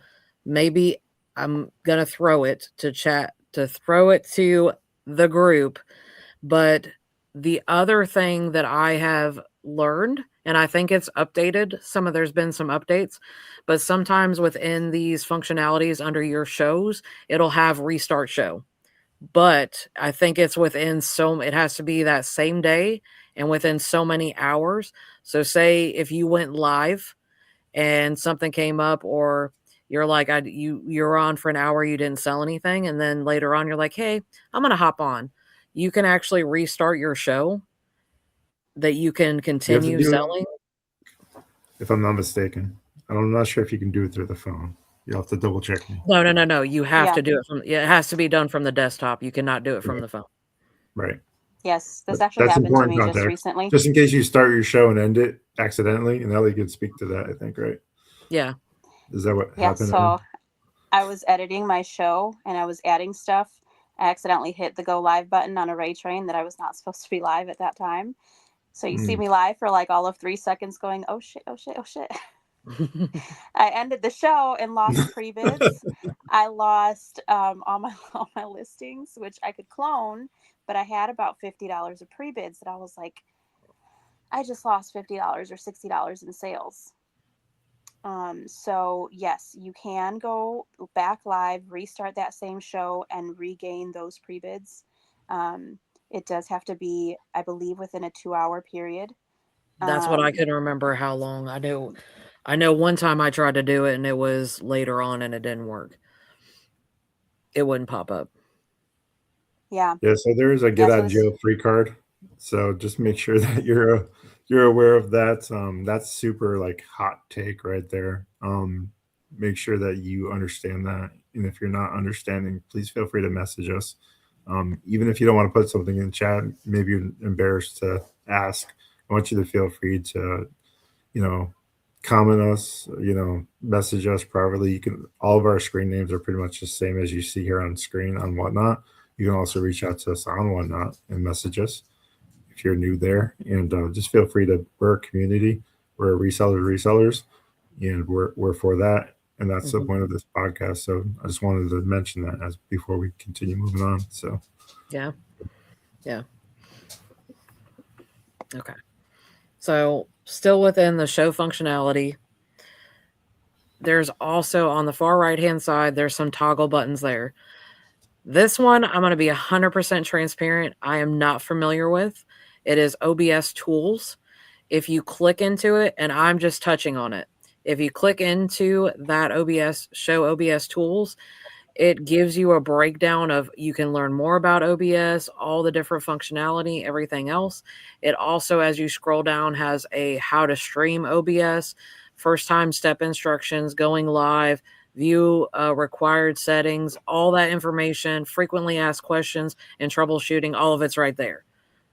maybe I'm gonna throw it to the group, but the other thing that I have learned, and I think it's updated, there's been some updates, but sometimes within these functionalities under your shows, it'll have restart show. But I think it's it has to be that same day and within so many hours. So say if you went live and something came up, or you're like, you're on for an hour, you didn't sell anything, and then later on you're like, hey, I'm going to hop on. You can actually restart your show that you can continue selling. If I'm not mistaken. I'm not sure if you can do it through the phone. You'll have to double check me. No. You have to do it it has to be done from the desktop. You cannot do it from the phone. Right. Yes, this actually happened to me just recently. Just in case you start your show and end it accidentally, and Ellie can speak to that, I think, right? Yeah. Is that what happened? So I was editing my show and I was adding stuff. I accidentally hit the go live button on a Ray train that I was not supposed to be live at that time. So you see me live for like all of 3 seconds going, oh shit. I ended the show and lost pre-bids. I lost all my listings, which I could clone, but I had about $50 of pre-bids that I was like, I just lost $50 or $60 in sales. So yes, you can go back live, restart that same show, and regain those pre-bids. It does have to be, I believe, within a 2-hour period. That's what I couldn't remember how long. I know one time I tried to do it and it was later on and it didn't work. It wouldn't pop up. Yeah. Yeah, so there is a get out of jail free card. So just make sure that you're aware of that. That's super like hot take right there. Make sure that you understand that. And if you're not understanding, please feel free to message us. Even if you don't want to put something in chat, maybe you're embarrassed to ask. I want you to feel free to, comment us, message us privately. All of our screen names are pretty much the same as you see here on screen on Whatnot. You can also reach out to us on Whatnot and message us if you're new there. And just feel free we're a community. We're resellers, and we're for that. And that's the point of this podcast. So I just wanted to mention that before we continue moving on. So yeah. Okay. So still within the show functionality, there's also on the far right-hand side, there's some toggle buttons there. This one, I'm going to be 100% transparent. I am not familiar with. It is OBS Tools. If you click into it, and I'm just touching on it, if you click into that show OBS Tools, it gives you a breakdown of, you can learn more about OBS, all the different functionality, everything else. It also, as you scroll down, has a how to stream OBS, first time step instructions, going live, view required settings, all that information, frequently asked questions, and troubleshooting. All of it's right there.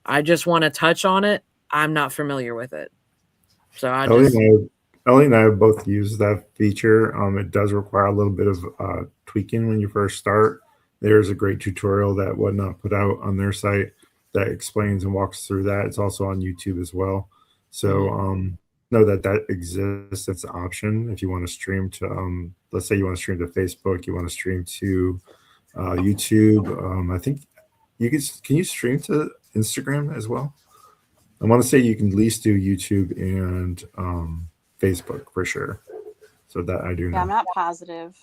I just want to touch on it. I'm not familiar with it. So Ellie and I have both used that feature. It does require a little bit of tweaking when you first start. There's a great tutorial that Whatnot put out on their site that explains and walks through that. It's also on YouTube as well. So know that exists. It's an option if you want to stream to, let's say you want to stream to Facebook, you want to stream to YouTube. I think can you stream to Instagram as well? I want to say you can at least do YouTube and Facebook for sure. So that I do know. Yeah, I'm not positive,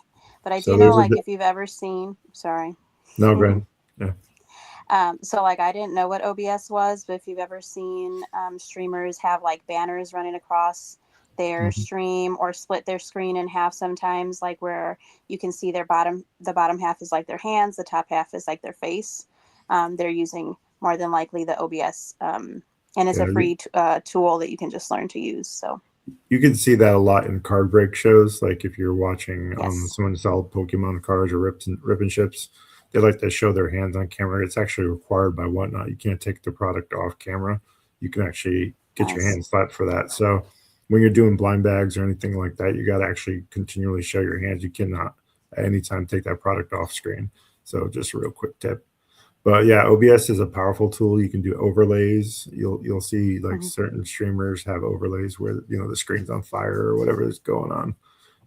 but I do know, like, if you've ever seen, sorry. No, go ahead. Yeah. So like, I didn't know what OBS was, but if you've ever seen streamers have like banners running across their stream, or split their screen in half sometimes, like where you can see the bottom half is like their hands, the top half is like their face. They're using more than likely the OBS, and it's a free tool that you can just learn to use. So you can see that a lot in card break shows. Like if you're watching someone sell Pokemon cards or ribbon ships, they like to show their hands on camera. It's actually required by Whatnot. You can't take the product off camera. You can actually get your hands slapped for that. So when you're doing blind bags or anything like that, you got to actually continually show your hands. You cannot at any time take that product off screen. So just a real quick tip. But yeah, OBS is a powerful tool. You can do overlays. You'll see like certain streamers have overlays where the screen's on fire or whatever is going on.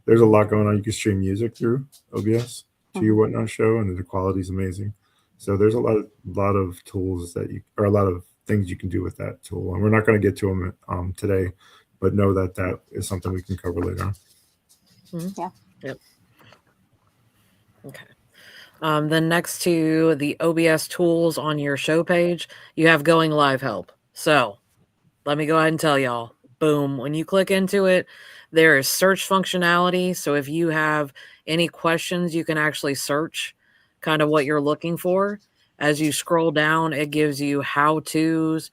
There's a lot going on. You can stream music through OBS to your Whatnot show, and the quality is amazing. So there's a lot of tools or a lot of things you can do with that tool. And we're not going to get to them today, but know that is something we can cover later on. Yeah. Yep. Okay. Then next to the OBS tools on your show page, you have going live help. So let me go ahead and tell y'all, boom, when you click into it, there is search functionality. So if you have any questions, you can actually search kind of what you're looking for. As you scroll down, it gives you how-tos,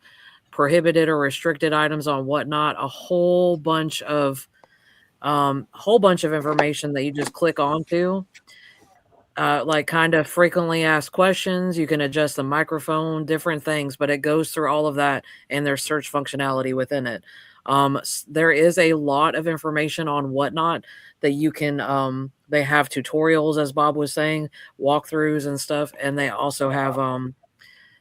prohibited or restricted items on Whatnot, a whole bunch of information that you just click onto. Like kind of frequently asked questions. You can adjust the microphone, different things, but it goes through all of that, and there's search functionality within it. There is a lot of information on Whatnot that you can, they have tutorials, as Bob was saying, walkthroughs and stuff, and they also have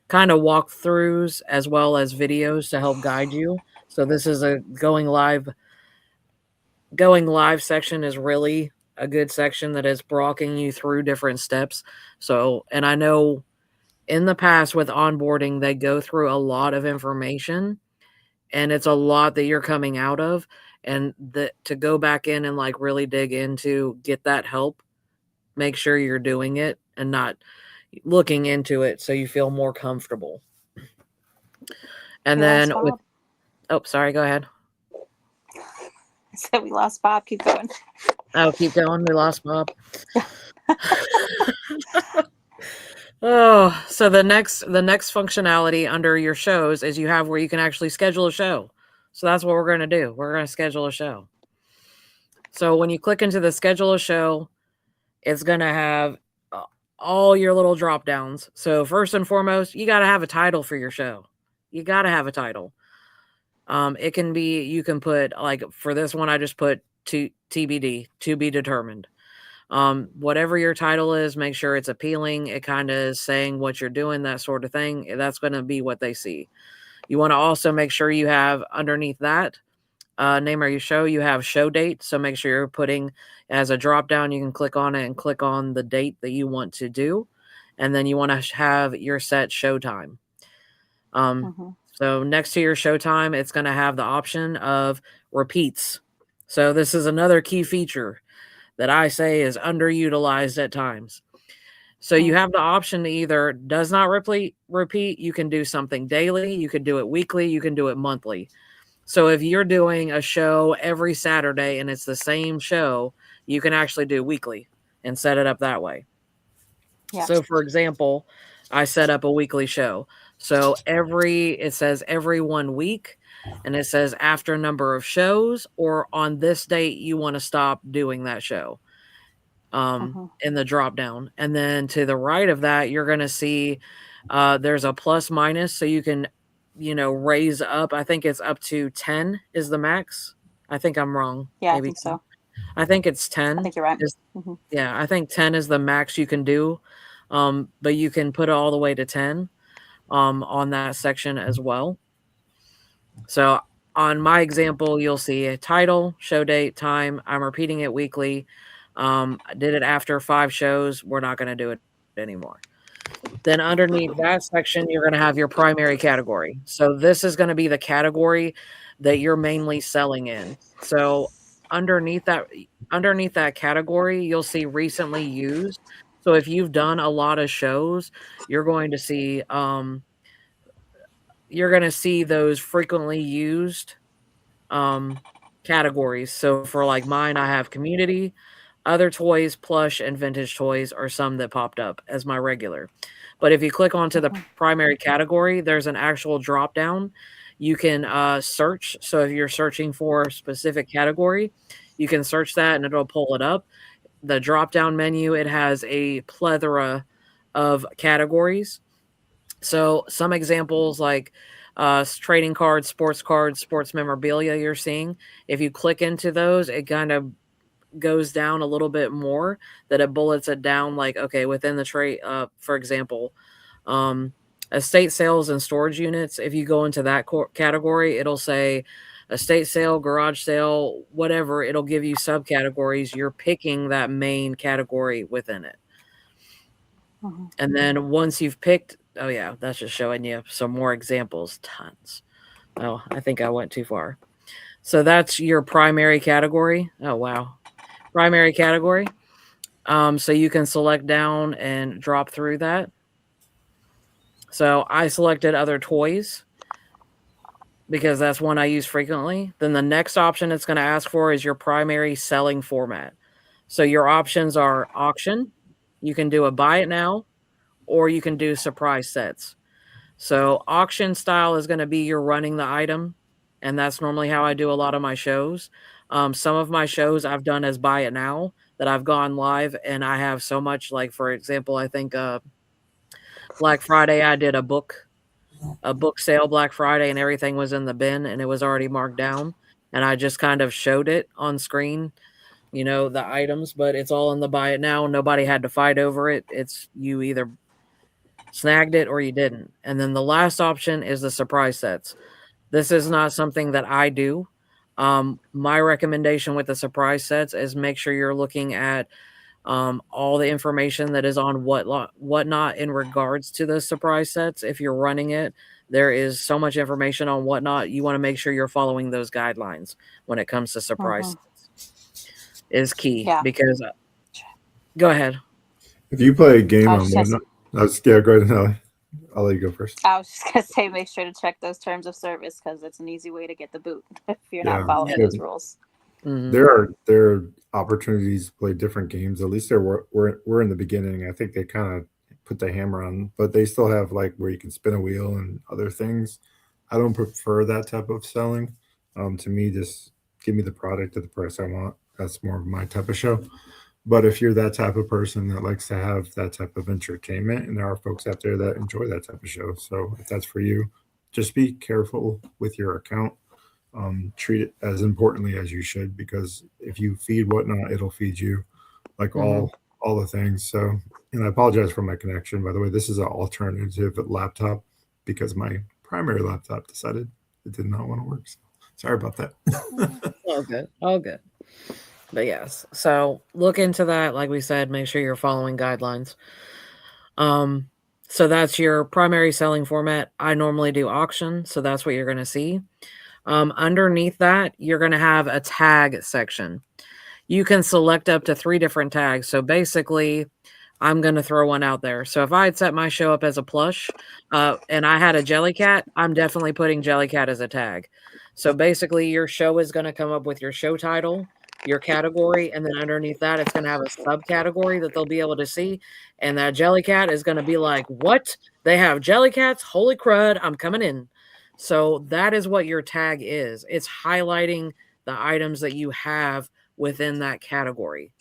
kind of walkthroughs as well as videos to help guide you. So this is a going live section is really a good section that is walking you through different steps. So, and I know in the past with onboarding, they go through a lot of information, and it's a lot that you're coming out of, and to go back in and like really dig into, get that help, make sure you're doing it and not looking into it so you feel more comfortable. And then sorry, go ahead. I said we lost Bob. Keep going. Oh, keep going. We lost Bob. Oh, so the next functionality under your shows is you have where you can actually schedule a show. So that's what we're going to do. We're going to schedule a show. So when you click into the schedule a show, it's going to have all your little drop downs. So first and foremost, you got to have a title for your show. You got to have a title. It can be, you can put, like for this one, I just put TBD, to be determined. Whatever your title is, make sure it's appealing. It kind of is saying what you're doing, that sort of thing. That's going to be what they see. You want to also make sure you have underneath that name of your show, you have show date. So make sure you're putting as a drop down, you can click on it and click on the date that you want to do. And then you want to have your set show time. So next to your show time, it's going to have the option of repeats. So this is another key feature. that I say is underutilized at times. So you have the option to either does not repeat. You can do something daily. You can do it weekly. You can do it monthly. So if you're doing a show every Saturday and it's the same show, you can actually do weekly and set it up that way. Yeah. So for example, I set up a weekly show. So it says every 1 week, and it says after number of shows or on this date you want to stop doing that show. In the drop down. And then to the right of that, you're going to see there's a plus minus. So you can, raise up. I think it's up to 10 is the max. I think I'm wrong. Yeah, maybe I think so. I think it's 10. I think you're right. Yeah, I think 10 is the max you can do. But you can put it all the way to 10 on that section as well. So on my example, you'll see a title, show date, time. I'm repeating it weekly. I did it after 5 shows. We're not going to do it anymore. Then underneath that section, you're going to have your primary category. So this is going to be the category that you're mainly selling in. So underneath that category, you'll see recently used. So if you've done a lot of shows, you're going to see those frequently used categories. So for like mine, I have community, other toys, plush, and vintage toys are some that popped up as my regular. But if you click onto the primary category, there's an actual drop down. You can search. So if you're searching for a specific category, you can search that and it'll pull it up. The drop down menu, it has a plethora of categories. So some examples like trading cards, sports memorabilia you're seeing. If you click into those, it kind of goes down a little bit more, that it bullets it down like, okay, within the trade, for example, estate sales and storage units. If you go into that category, it'll say estate sale, garage sale, whatever. It'll give you subcategories. You're picking that main category within it. And then once you've picked, oh yeah, that's just showing you some more examples, tons. Oh, I think I went too far. So that's your primary category. Oh, wow. Primary category. So you can select down and drop through that. So I selected other toys because that's one I use frequently. Then the next option it's going to ask for is your primary selling format. So your options are auction. You can do a buy it now, or you can do surprise sets. So auction style is going to be you're running the item, and that's normally how I do a lot of my shows. Some of my shows I've done as buy it now that I've gone live, and I have so much, like for example, I think Black Friday I did a book sale Black Friday, and everything was in the bin and it was already marked down, and I just kind of showed it on screen, the items, but it's all in the buy it now. Nobody had to fight over it. It's you either snagged it or you didn't. And then the last option is the surprise sets. This is not something that I do. My recommendation with the surprise sets is make sure you're looking at all the information that is on whatnot in regards to the surprise sets. If you're running it, there is so much information on whatnot. You want to make sure you're following those guidelines when it comes to surprise sets. Is key because go ahead. If you play a game on whatnot, go ahead. I'll let you go first. I was just going to say, make sure to check those terms of service because it's an easy way to get the boot if you're not following those rules. Mm-hmm. There are opportunities to play different games. At least we're in the beginning. I think they kind of put the hammer on, but they still have like where you can spin a wheel and other things. I don't prefer that type of selling. To me, just give me the product at the price I want. That's more of my type of show. But if you're that type of person that likes to have that type of entertainment, and there are folks out there that enjoy that type of show. So if that's for you, just be careful with your account. Treat it as importantly as you should, because if you feed whatnot, it'll feed you, like all the things. So, and I apologize for my connection. By the way, this is an alternative laptop because my primary laptop decided it did not want to work. So sorry about that. All good. But yes, so look into that. Like we said, make sure you're following guidelines. So that's your primary selling format. I normally do auction, so that's what you're going to see. Underneath that, you're going to have a tag section. you can select up to 3 different tags. So basically, I'm going to throw one out there. So if I had set my show up as a plush and I had a Jellycat, I'm definitely putting Jellycat as a tag. So basically, your show is going to come up with your show title, your category, and then underneath that, it's going to have a subcategory that they'll be able to see. And that Jellycat is going to be like, what? They have Jellycats? Holy crud, I'm coming in. So that is what your tag is. It's highlighting the items that you have within that category.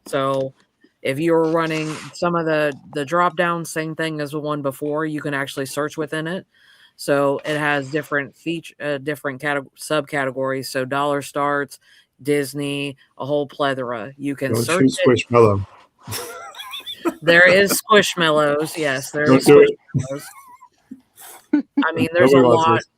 So if you were running some of the drop down, same thing as the one before, you can actually search within it. So it has different different subcategories. So dollar starts, Disney, a whole plethora. You can Don't search choose it. Squishmallow. There is Squishmallows. Yes, there Don't is do it. Squishmallows. I mean, Nobody wants this.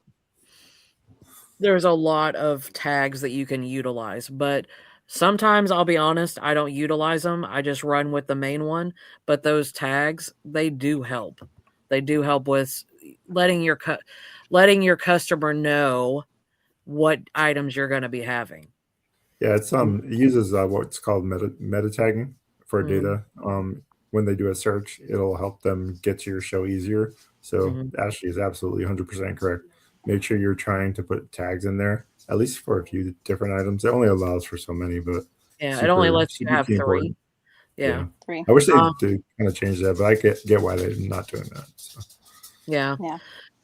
there's a lot of tags that you can utilize, but sometimes I'll be honest, I don't utilize them. I just run with the main one, but those tags, they do help. They do help with letting your customer know what items you're going to be having. Yeah, it uses what's called meta tagging for data. When they do a search, it'll help them get to your show easier. So Ashley is absolutely 100% correct. Make sure you're trying to put tags in there, at least for a few different items. It only allows for so many, but yeah, it only lets you have 3. Important. Yeah. 3. I wish they did kind of change that, but I get why they're not doing that. So. Yeah.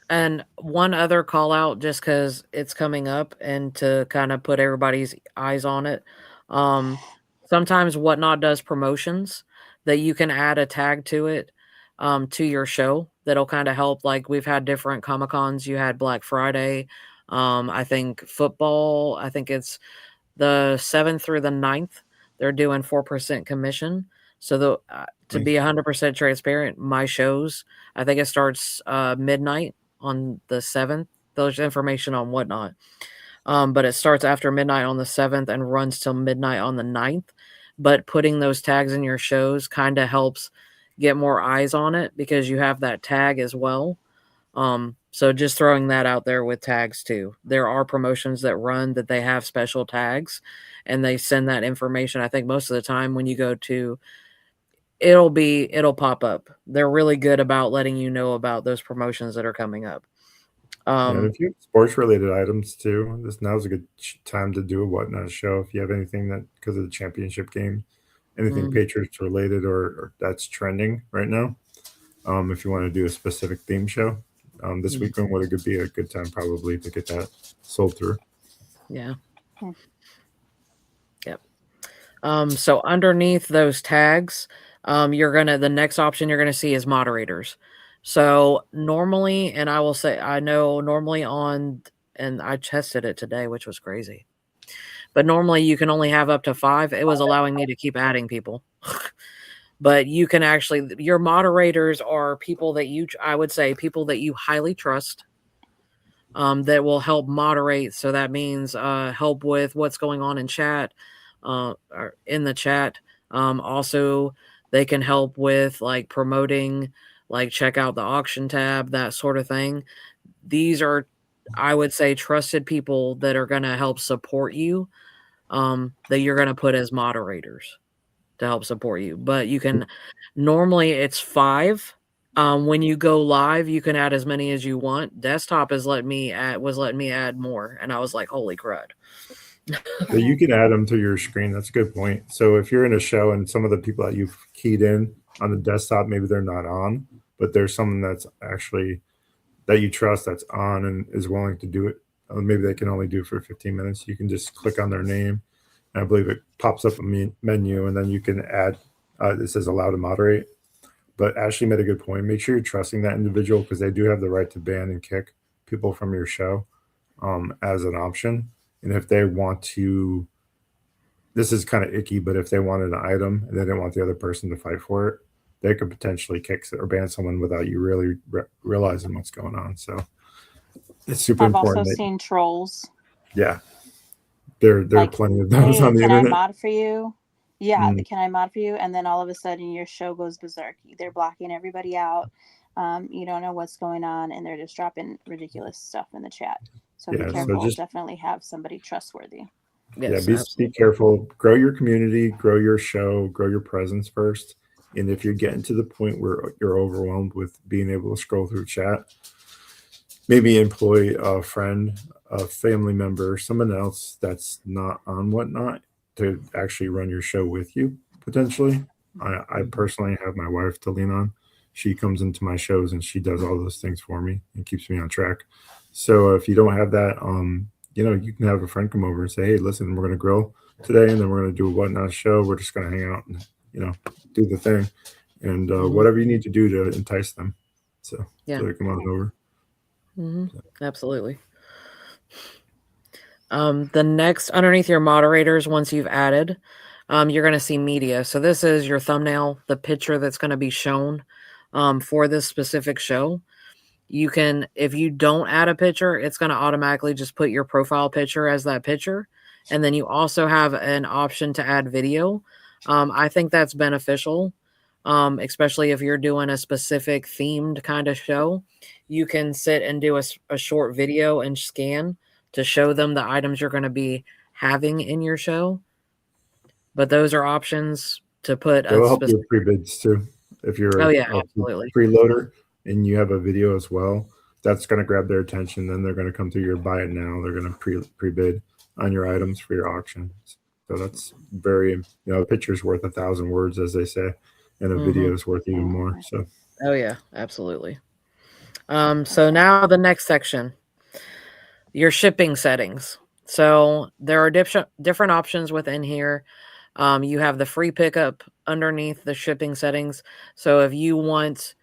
And one other call out, just because it's coming up and to kind of put everybody's eyes on it. Sometimes Whatnot does promotions that you can add a tag to it to your show that'll kind of help. Like we've had different Comic Cons. You had Black Friday. I think football, I think it's the 7th through the 9th. They're doing 4% commission. So to be 100% transparent, my shows, I think it starts midnight on the 7th. There's information on Whatnot. But it starts after midnight on the 7th and runs till midnight on the 9th. But putting those tags in your shows kind of helps get more eyes on it because you have that tag as well. So just throwing that out there with tags too. There are promotions that run that they have special tags and they send that information. I think most of the time when you go to it'll pop up. They're really good about letting you know about those promotions that are coming up. And if you have sports related items too, now's a good time to do a Whatnot show. If you have anything that because of the championship game, anything Patriots related or that's trending right now. If you want to do a specific theme show, this weekend would be a good time probably to get that sold through. Yeah. Yep. So underneath those tags, the next option you're gonna see is moderators. So normally, and I will say I know normally and I tested it today, which was crazy. But normally you can only have up to 5. It was allowing me to keep adding people. But you can actually, your moderators are people that I would say people that you highly trust, that will help moderate. So that means help with what's going on in chat, or in the chat. Also, they can help with like promoting, like check out the auction tab, that sort of thing. These are, I would say, trusted people that are going to help support you, that you're going to put as moderators to help support you. But you can normally it's 5. When you go live, you can add as many as you want. Desktop was letting me add more, and I was like, holy crud. So you can add them to your screen. That's a good point. So if you're in a show and some of the people that you've keyed in on the desktop, maybe they're not on, but there's someone that's actually that you trust that's on and is willing to do it. Maybe they can only do it for 15 minutes. You can just click on their name. And I believe it pops up a menu, and then you can add. It says allow to moderate. But Ashley made a good point. Make sure you're trusting that individual because they do have the right to ban and kick people from your show as an option. And if they want to, this is kind of icky, but if they wanted an item and they didn't want the other person to fight for it, they could potentially kick or ban someone without you really realizing what's going on. So it's super important. I've also seen trolls. Yeah. There are plenty of those on the internet. Can I mod for you? Yeah, can I mod for you? And then all of a sudden your show goes berserk. They're blocking everybody out. You don't know what's going on, and they're just dropping ridiculous stuff in the chat. So be careful. Definitely have somebody trustworthy. Yes, be careful. Grow your community, grow your show, grow your presence first. And if you're getting to the point where you're overwhelmed with being able to scroll through chat, maybe employ a friend, a family member, someone else that's not on Whatnot to actually run your show with you, potentially. I personally have my wife to lean on. She comes into my shows and she does all those things for me and keeps me on track. So if you don't have that, you can have a friend come over and say, hey, listen, we're going to grill today and then we're going to do a Whatnot show. We're just going to hang out and, do the thing and whatever you need to do to entice them. So they come on over. Absolutely. The next, underneath your moderators, once you've added, you're going to see media. So this is your thumbnail, the picture that's going to be shown for this specific show. You can, if you don't add a picture, it's going to automatically just put your profile picture as that picture. And then you also have an option to add video. I think that's beneficial, especially if you're doing a specific themed kind of show. You can sit and do a short video and scan to show them the items you're going to be having in your show. But those are options to put. It'll help you with pre-bids too. If you're a preloader and you have a video as well, that's going to grab their attention. Then they're going to come through your buy it now. They're going to pre-bid on your items for your auction. So that's very, a picture's worth 1,000 words, as they say, and a video is worth even more. So. Oh yeah, absolutely. So now the next section, your shipping settings. So there are different options within here. You have the free pickup underneath the shipping settings. So if you want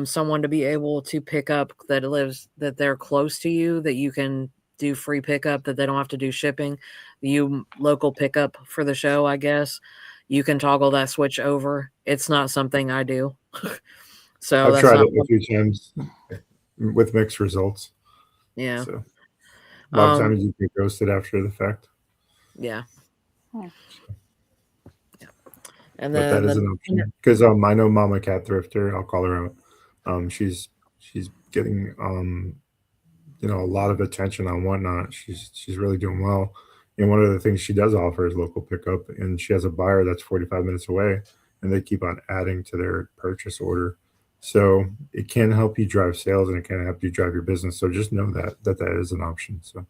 someone to be able to pick up that they're close to you, that you can do free pickup, that they don't have to do shipping, you local pickup for the show, I guess, you can toggle that switch over. It's not something I do. So I've tried it a few times with mixed results. Yeah. So a lot of times you get ghosted after the fact. Yeah. And then that is an option because I know Mama Cat Thrifter. I'll call her out. She's getting a lot of attention on Whatnot. She's really doing well. And one of the things she does offer is local pickup, and she has a buyer that's 45 minutes away, and they keep on adding to their purchase order. So it can help you drive sales, and it can help you drive your business. So just know that is an option. So.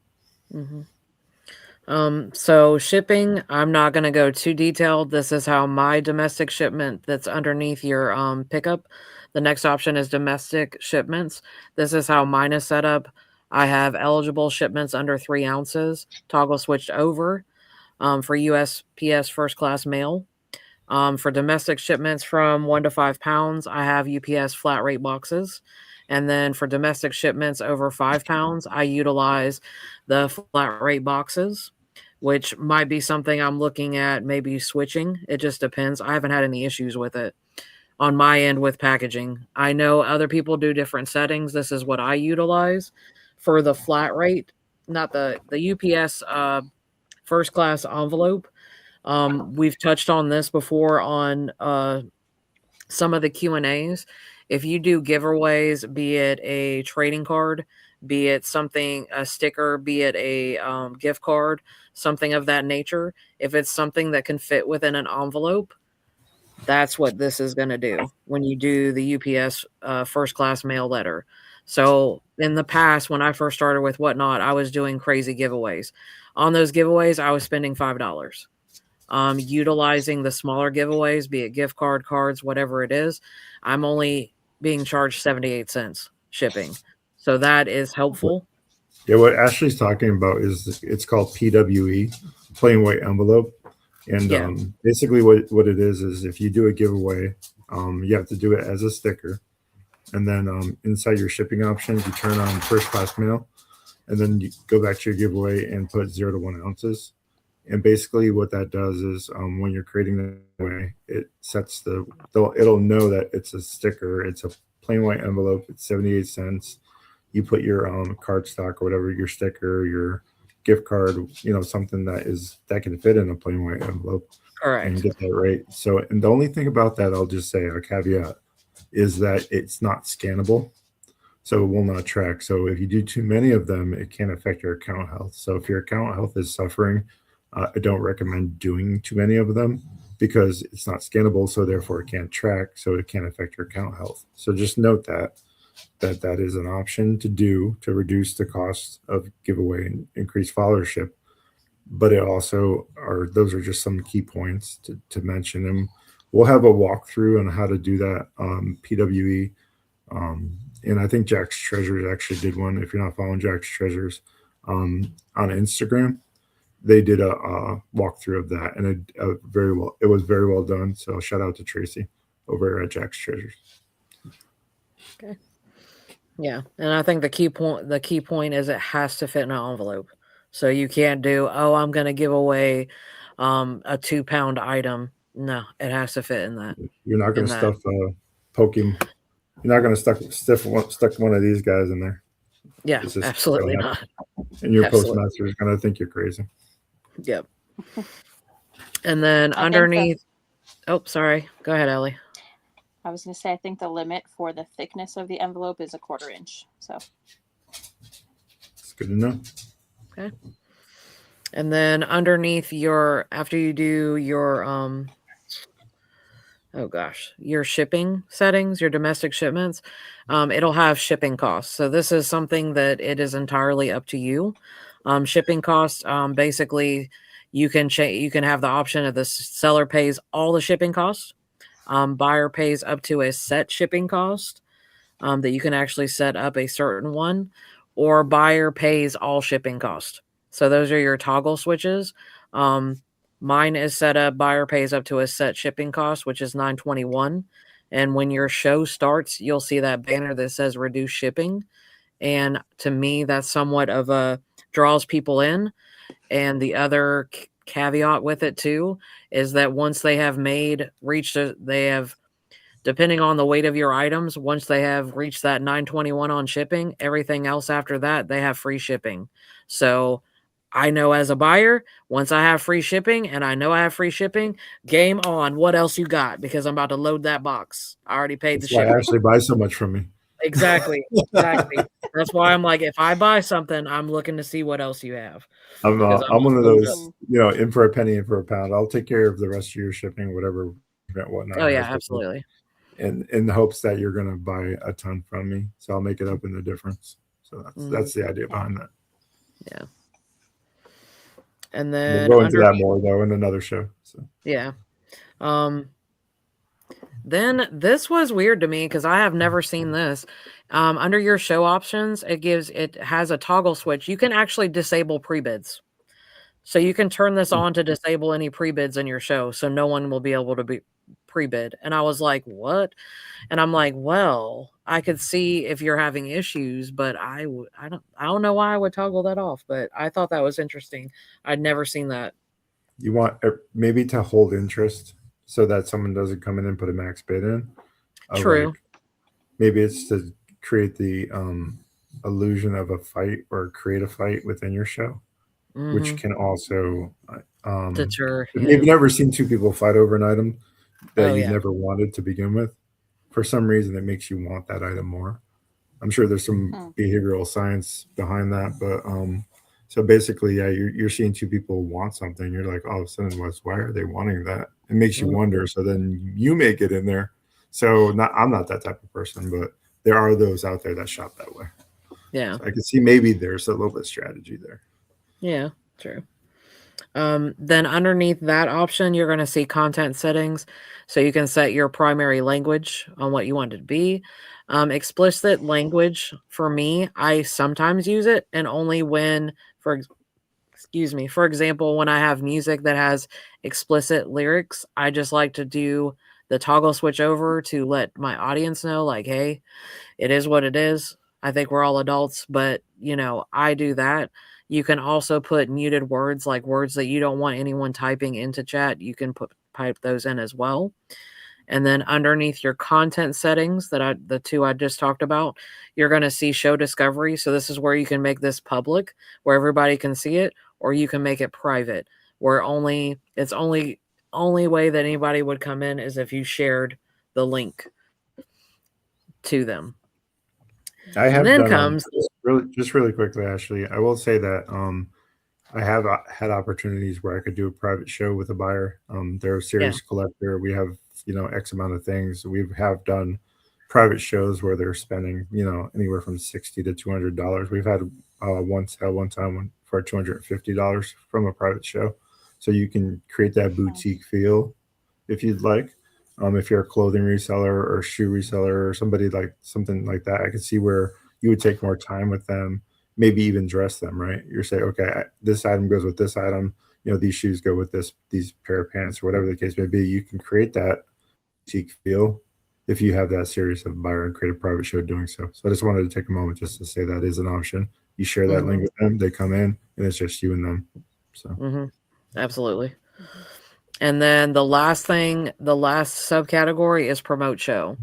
So shipping, I'm not going to go too detailed. This is how my domestic shipment that's underneath your pickup. The next option is domestic shipments. This is how mine is set up. I have eligible shipments under 3 ounces, toggle switched over for USPS first class mail. For domestic shipments from 1 to 5 pounds, I have UPS flat rate boxes. And then for domestic shipments over 5 pounds, I utilize the flat rate boxes, which might be something I'm looking at maybe switching. It just depends. I haven't had any issues with it on my end with packaging. I know other people do different settings. This is what I utilize for the flat rate, not the UPS first class envelope. We've touched on this before on some of the Q&As. If you do giveaways, be it a trading card, be it something, a sticker, be it a gift card, something of that nature, if it's something that can fit within an envelope, that's what this is going to do when you do the UPS first class mail letter. So in the past, when I first started with Whatnot, I was doing crazy giveaways. On those giveaways, I was spending $5. Utilizing the smaller giveaways, be it gift cards, whatever it is, I'm only being charged 78 cents shipping. So that is helpful. Yeah, what Ashley's talking about is it's called PWE, plain white envelope. And basically what it is if you do a giveaway, you have to do it as a sticker. And then inside your shipping options, you turn on first class mail, and then you go back to your giveaway and put 0 to 1 ounces. And basically what that does is when you're creating the giveaway, it sets it'll know that it's a sticker. It's a plain white envelope. It's 78 cents. You put your card stock or whatever, your sticker, your gift card, something that can fit in a plain white envelope. Correct. And get that right. So, and the only thing about that, I'll just say a caveat, is that it's not scannable. So it will not track. So if you do too many of them, it can affect your account health. So if your account health is suffering I don't recommend doing too many of them because it's not scannable, so therefore it can't track, so it can't affect your account health. So just note that is an option to do to reduce the cost of giveaway and increase followership. But it also those are just some key points to mention. And we'll have a walkthrough on how to do that PWE. And I think Jack's Treasures actually did one. If you're not following Jack's Treasures on Instagram, they did a walkthrough of that, and it was very well done. So shout out to Tracy over at Jack's Treasures. Okay. Yeah, and I think the key point is it has to fit in an envelope. So you can't do, I'm going to give away a 2-pound item. No, it has to fit in that. You're not going to stuff Pokemon. You're not going to stuck one of these guys in there. Yeah, absolutely not. And your postmaster is going to think you're crazy. Yep. And then underneath, sorry. Go ahead, Ellie. I was going to say, I think the limit for the thickness of the envelope is 1/4 inch. So it's good to know. Okay. And then underneath after you do your, your shipping settings, your domestic shipments, it'll have shipping costs. So this is something that it is entirely up to you. Shipping costs, basically, you can have the option of the seller pays all the shipping costs. Buyer pays up to a set shipping cost that you can actually set up a certain one, or buyer pays all shipping costs. So those are your toggle switches. Mine is set up, buyer pays up to a set shipping cost, which is $9.21. And when your show starts, you'll see that banner that says reduce shipping. And to me, that's somewhat of draws people in. And the other caveat with it too is that once they have depending on the weight of your items, once they have reached that $9.21 on shipping, everything else after that, they have free shipping. So I know as a buyer, once I have free shipping and I know I have free shipping, game on. What else you got? Because I'm about to load that box. I already paid the shipping. Why Ashley buys so much from me. Exactly. That's why I'm like, if I buy something, I'm looking to see what else you have. I'm one of those, in for a penny, in for a pound. I'll take care of the rest of your shipping, whatnot. Oh yeah, absolutely. In the hopes that you're going to buy a ton from me, so I'll make it up in the difference. So that's the idea behind that. Yeah. And then we'll go into that more though in another show. So yeah. Then this was weird to me because I have never seen this. Under your show options, it has a toggle switch. You can actually disable pre-bids. So you can turn this on to disable any pre-bids in your show, so no one will be able to be pre-bid. And I was like, what? And I'm like, well, I could see if you're having issues, but I don't know why I would toggle that off, but I thought that was interesting. I'd never seen that. You want maybe to hold interest so that someone doesn't come in and put a max bid in. True. Maybe it's to create the illusion of a fight or create a fight within your show, which can also deter. If you've never seen two people fight over an item that you never wanted to begin with, for some reason it makes you want that item more. I'm sure there's some behavioral science behind that, but so basically, you're seeing two people want something. You're like, all of a sudden, why are they wanting that? It makes you wonder. So then you may get in there. So I'm not that type of person, but there are those out there that shop that way. Yeah, so I can see maybe there's a little bit of strategy there. Yeah, true. Then underneath that option, you're going to see content settings. So you can set your primary language on what you want it to be. Explicit language, for me, I sometimes use it, and only when, for example, when I have music that has explicit lyrics, I just like to do the toggle switch over to let my audience know, like, hey, it is what it is. I think we're all adults, but, I do that. You can also put muted words, like words that you don't want anyone typing into chat. You can pipe those in as well. And then underneath your content settings, the two I just talked about, you're going to see show discovery. So this is where you can make this public, where everybody can see it, or you can make it private, where only way that anybody would come in is if you shared the link to them. I have done just really quickly, Ashley. I will say that I have had opportunities where I could do a private show with a buyer. They're a serious collector. We have, X amount of things. We have done private shows where they're spending, anywhere from $60 to $200. We've had one sale one time for $250 from a private show. So you can create that boutique feel if you'd like. If you're a clothing reseller or shoe reseller or something like that, I can see where you would take more time with them, maybe even dress them, right? You're saying, okay, this item goes with this item, these shoes go with these pair of pants, or whatever the case may be. You can create that boutique feel if you have that serious of a buyer and create a private show doing so. So I just wanted to take a moment just to say that is an option. You share that link with them, they come in, and it's just you and them. So Absolutely. And then the last subcategory is promote show.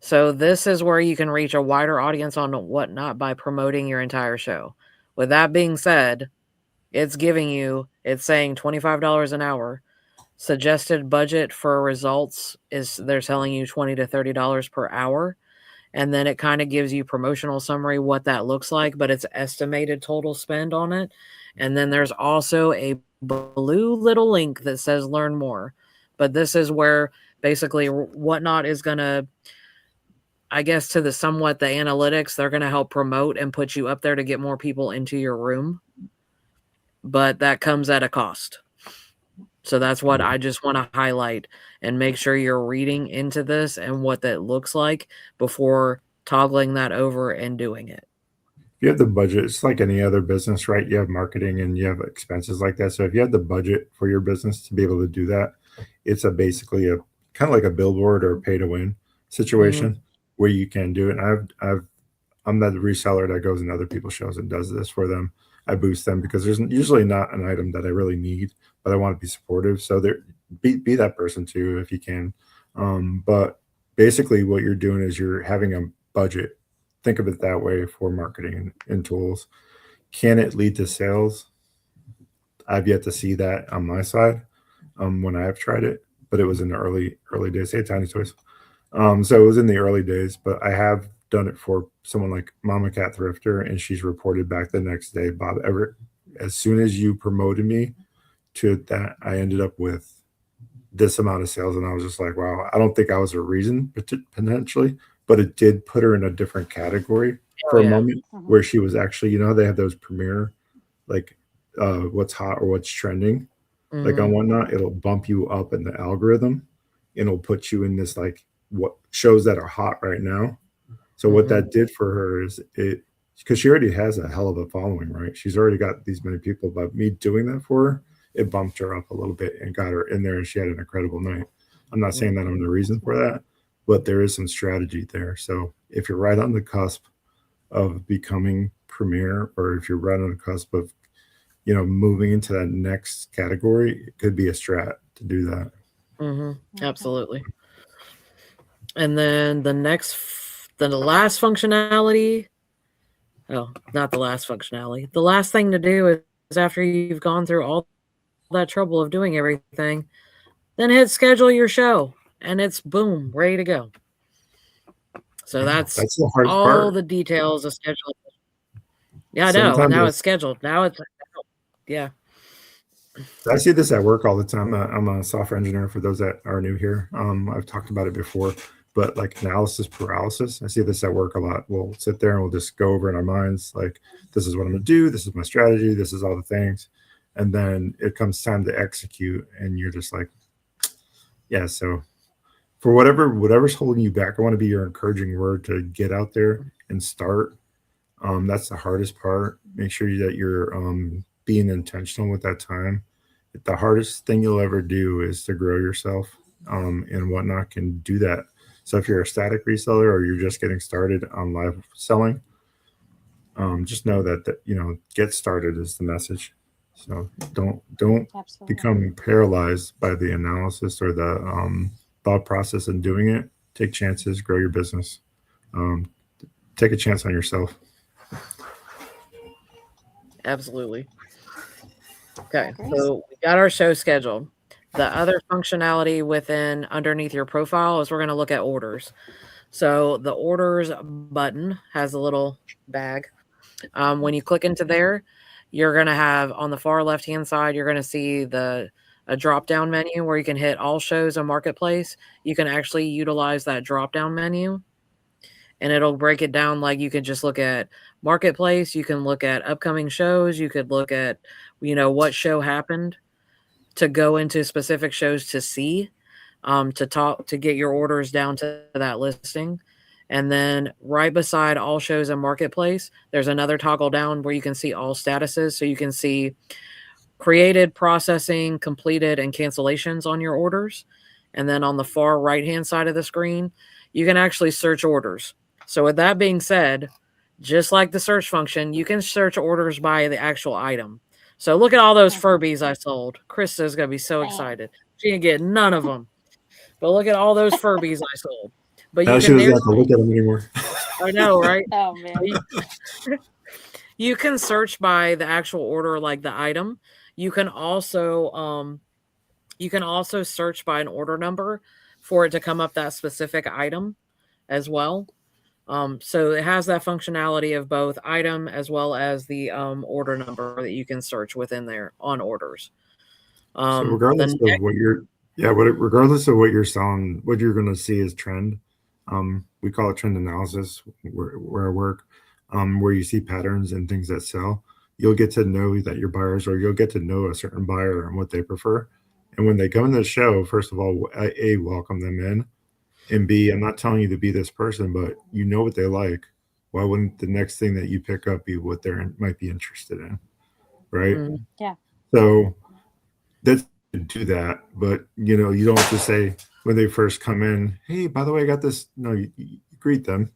So this is where you can reach a wider audience on whatnot by promoting your entire show. With that being said, it's saying $25 an hour. Suggested budget for results they're telling you $20 to $30 per hour. And then it kind of gives you promotional summary, what that looks like, but it's estimated total spend on it. And then there's also a blue little link that says learn more. But this is where basically Whatnot is going to, I guess, to the analytics, they're going to help promote and put you up there to get more people into your room. But that comes at a cost. So that's what I just want to highlight and make sure you're reading into this and what that looks like before toggling that over and doing it. If you have the budget, it's like any other business, right? You have marketing and you have expenses like that. So if you have the budget for your business to be able to do that, it's basically a kind of like a billboard or pay to win situation where you can do it. And I'm that reseller that goes in other people's shows and does this for them. I boost them because there's usually not an item that I really need, but I want to be supportive. So be that person too if you can. But basically, what you're doing is you're having a budget. Think of it that way for marketing and tools. Can it lead to sales? I've yet to see that on my side when I have tried it, but it was in the early days. Hey, Tiny Toys. So it was in the early days, but I have done it for someone like Mama Cat Thrifter, and she's reported back the next day, Bob Everett, as soon as you promoted me to that, I ended up with this amount of sales. And I was just like, wow, I don't think I was a reason potentially, but it did put her in a different category for a moment where she was actually, they have those premier, like what's hot or what's trending, like on Whatnot, it'll bump you up in the algorithm and it'll put you in this, like what shows that are hot right now. So what that did for her is because she already has a hell of a following, right? She's already got these many people, but me doing that for her, it bumped her up a little bit and got her in there, and she had an incredible night. I'm not saying that I'm the reason for that, but there is some strategy there. So if you're right on the cusp of becoming premier, or if you're right on the cusp of, moving into that next category, it could be a strat to do that. Absolutely. And then the last functionality, not the last functionality. The last thing to do is after you've gone through all that trouble of doing everything, then hit schedule your show, and it's boom, ready to go. So that's the hardest all part. the details of scheduling. Yeah, I know. Now it's scheduled. Now it's I see this at work all the time. I'm a software engineer for those that are new here. I've talked about it before, but like analysis paralysis, I see this at work a lot. We'll sit there and we'll just go over in our minds, like, this is what I'm going to do. This is my strategy. This is all the things. And then it comes time to execute. And you're just like, yeah. So for whatever's holding you back, I want to be your encouraging word to get out there and start. That's the hardest part. Make sure that you're being intentional with that time. The hardest thing you'll ever do is to grow yourself, and Whatnot can do that. So if you're a static reseller or you're just getting started on live selling, just know that get started is the message. So don't become paralyzed by the analysis or the thought process in doing it. Take chances, grow your business. Take a chance on yourself. Absolutely. Okay, so we got our show scheduled. The other functionality underneath your profile is we're going to look at orders. So the orders button has a little bag. When you click into there, you're going to have on the far left-hand side, you're going to see a drop-down menu where you can hit all shows on Marketplace. You can actually utilize that drop-down menu, and it'll break it down. Like you can just look at Marketplace, you can look at upcoming shows, you could look at, what show happened, to go into specific shows to see, to get your orders down to that listing. And then right beside all shows in Marketplace, there's another toggle down where you can see all statuses. So you can see created, processing, completed, and cancellations on your orders. And then on the far right-hand side of the screen, you can actually search orders. So with that being said, just like the search function, you can search orders by the actual item. So look at all those Furbies I sold. Krista's going to be so excited. She didn't get none of them. But look at all those Furbies I sold. But now she doesn't have to look at them anymore. I know, right? Oh, man. You can search by the actual order, like the item. You can also search by an order number for it to come up that specific item as well. So it has that functionality of both item as well as the order number that you can search within there on orders. So regardless of what regardless of what you're selling, what you're going to see is trend. We call it trend analysis where I work, where you see patterns and things that sell. You'll get to know that your buyers, or you'll get to know a certain buyer and what they prefer. And when they come in the show, first of all, A, welcome them in. And B, I'm not telling you to be this person, but you know what they like. Why wouldn't the next thing that you pick up be what they might be interested in? Right? Yeah. So that's do that. But, you don't just say when they first come in, hey, by the way, I got this. No, you greet them,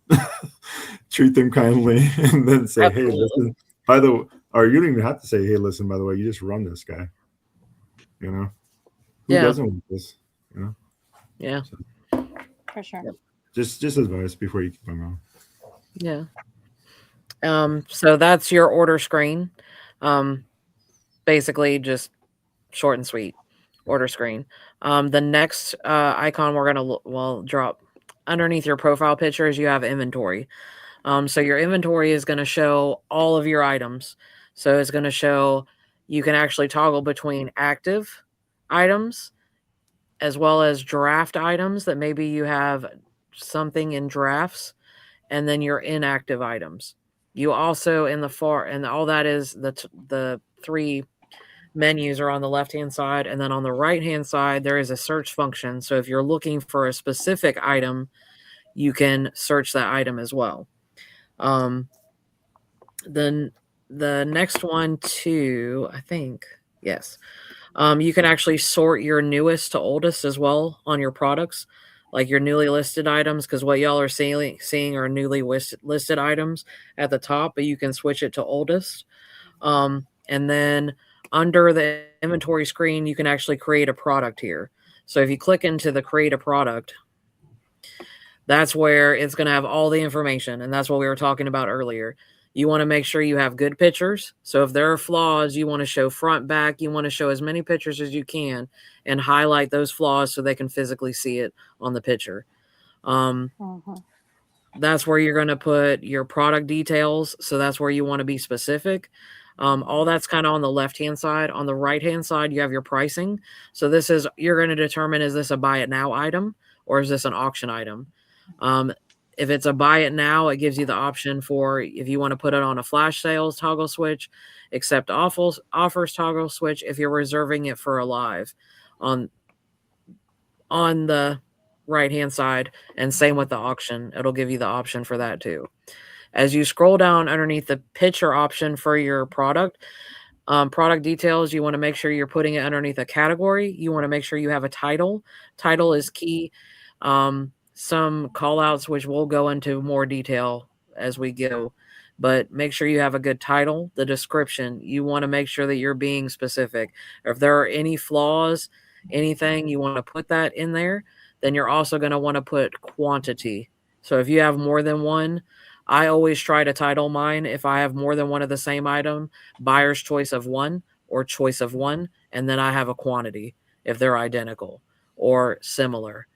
treat them kindly, and then say, Absolutely. hey, listen, or you don't even have to say, hey, listen, by the way, you just run this guy. Who doesn't want this? Yeah. So, for sure. Just advice before you keep on going. Yeah. So that's your order screen. Basically just short and sweet order screen. The next icon we're going to drop underneath your profile pictures, you have inventory. So your inventory is going to show all of your items. So it's going to show, you can actually toggle between active items as well as draft items that maybe you have something in drafts, and then your inactive items. You also and all that is the three menus are on the left-hand side, and then on the right-hand side there is a search function. So if you're looking for a specific item, you can search that item as well. Then the next one too, I think, yes. You can actually sort your newest to oldest as well on your products, like your newly listed items, because what y'all are seeing are newly listed items at the top, but you can switch it to oldest. And then under the inventory screen, you can actually create a product here. So if you click into the create a product, that's where it's going to have all the information. And that's what we were talking about earlier. You want to make sure you have good pictures. So if there are flaws, you want to show front, back. You want to show as many pictures as you can and highlight those flaws so they can physically see it on the picture. That's where you're going to put your product details. So that's where you want to be specific. All that's kind of on the left-hand side. On the right-hand side, you have your pricing. So you're going to determine, is this a buy it now item or is this an auction item? If it's a buy it now, it gives you the option for, if you want to put it on a flash sales toggle switch, accept offers toggle switch, if you're reserving it for a live on the right-hand side, and same with the auction. It'll give you the option for that too. As you scroll down underneath the picture option for your product details, you want to make sure you're putting it underneath a category. You want to make sure you have a title. Title is key. Some call outs, which we'll go into more detail as we go, but make sure you have a good title. The description, you want to make sure that you're being specific. If there are any flaws, anything, you want to put that in there. Then you're also going to want to put quantity. So if you have more than one, I always try to title mine, if I have more than one of the same item, buyer's choice of one or choice of one, and then I have a quantity if they're identical or similar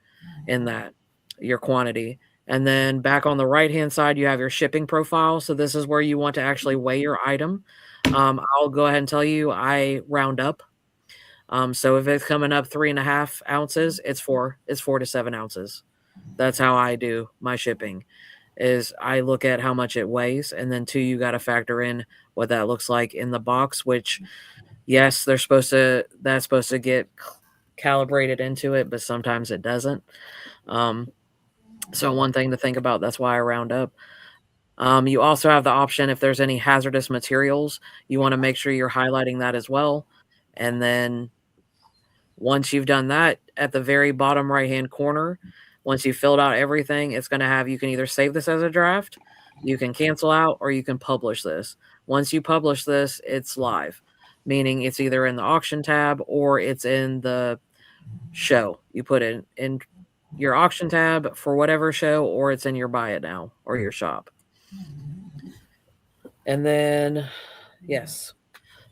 in that, your quantity. And then back on the right-hand side, you have your shipping profile. So this is where you want to actually weigh your item. I'll go ahead and tell you, I round up. So if it's coming up 3.5 ounces, it's 4 to 7 ounces. That's how I do my shipping. Is I look at how much it weighs, and then 2, you got to factor in what that looks like in the box. Which, yes, that's supposed to get calibrated into it, but sometimes it doesn't. So one thing to think about. That's why I round up. You also have the option if there's any hazardous materials, you want to make sure you're highlighting that as well. And then once you've done that, at the very bottom right-hand corner, once you've filled out everything, it's going to have, you can either save this as a draft, you can cancel out, or you can publish this. Once you publish this, it's live, meaning it's either in the auction tab or it's in the show. You put it in your auction tab for whatever show, or it's in your buy it now or your shop. And then, yes,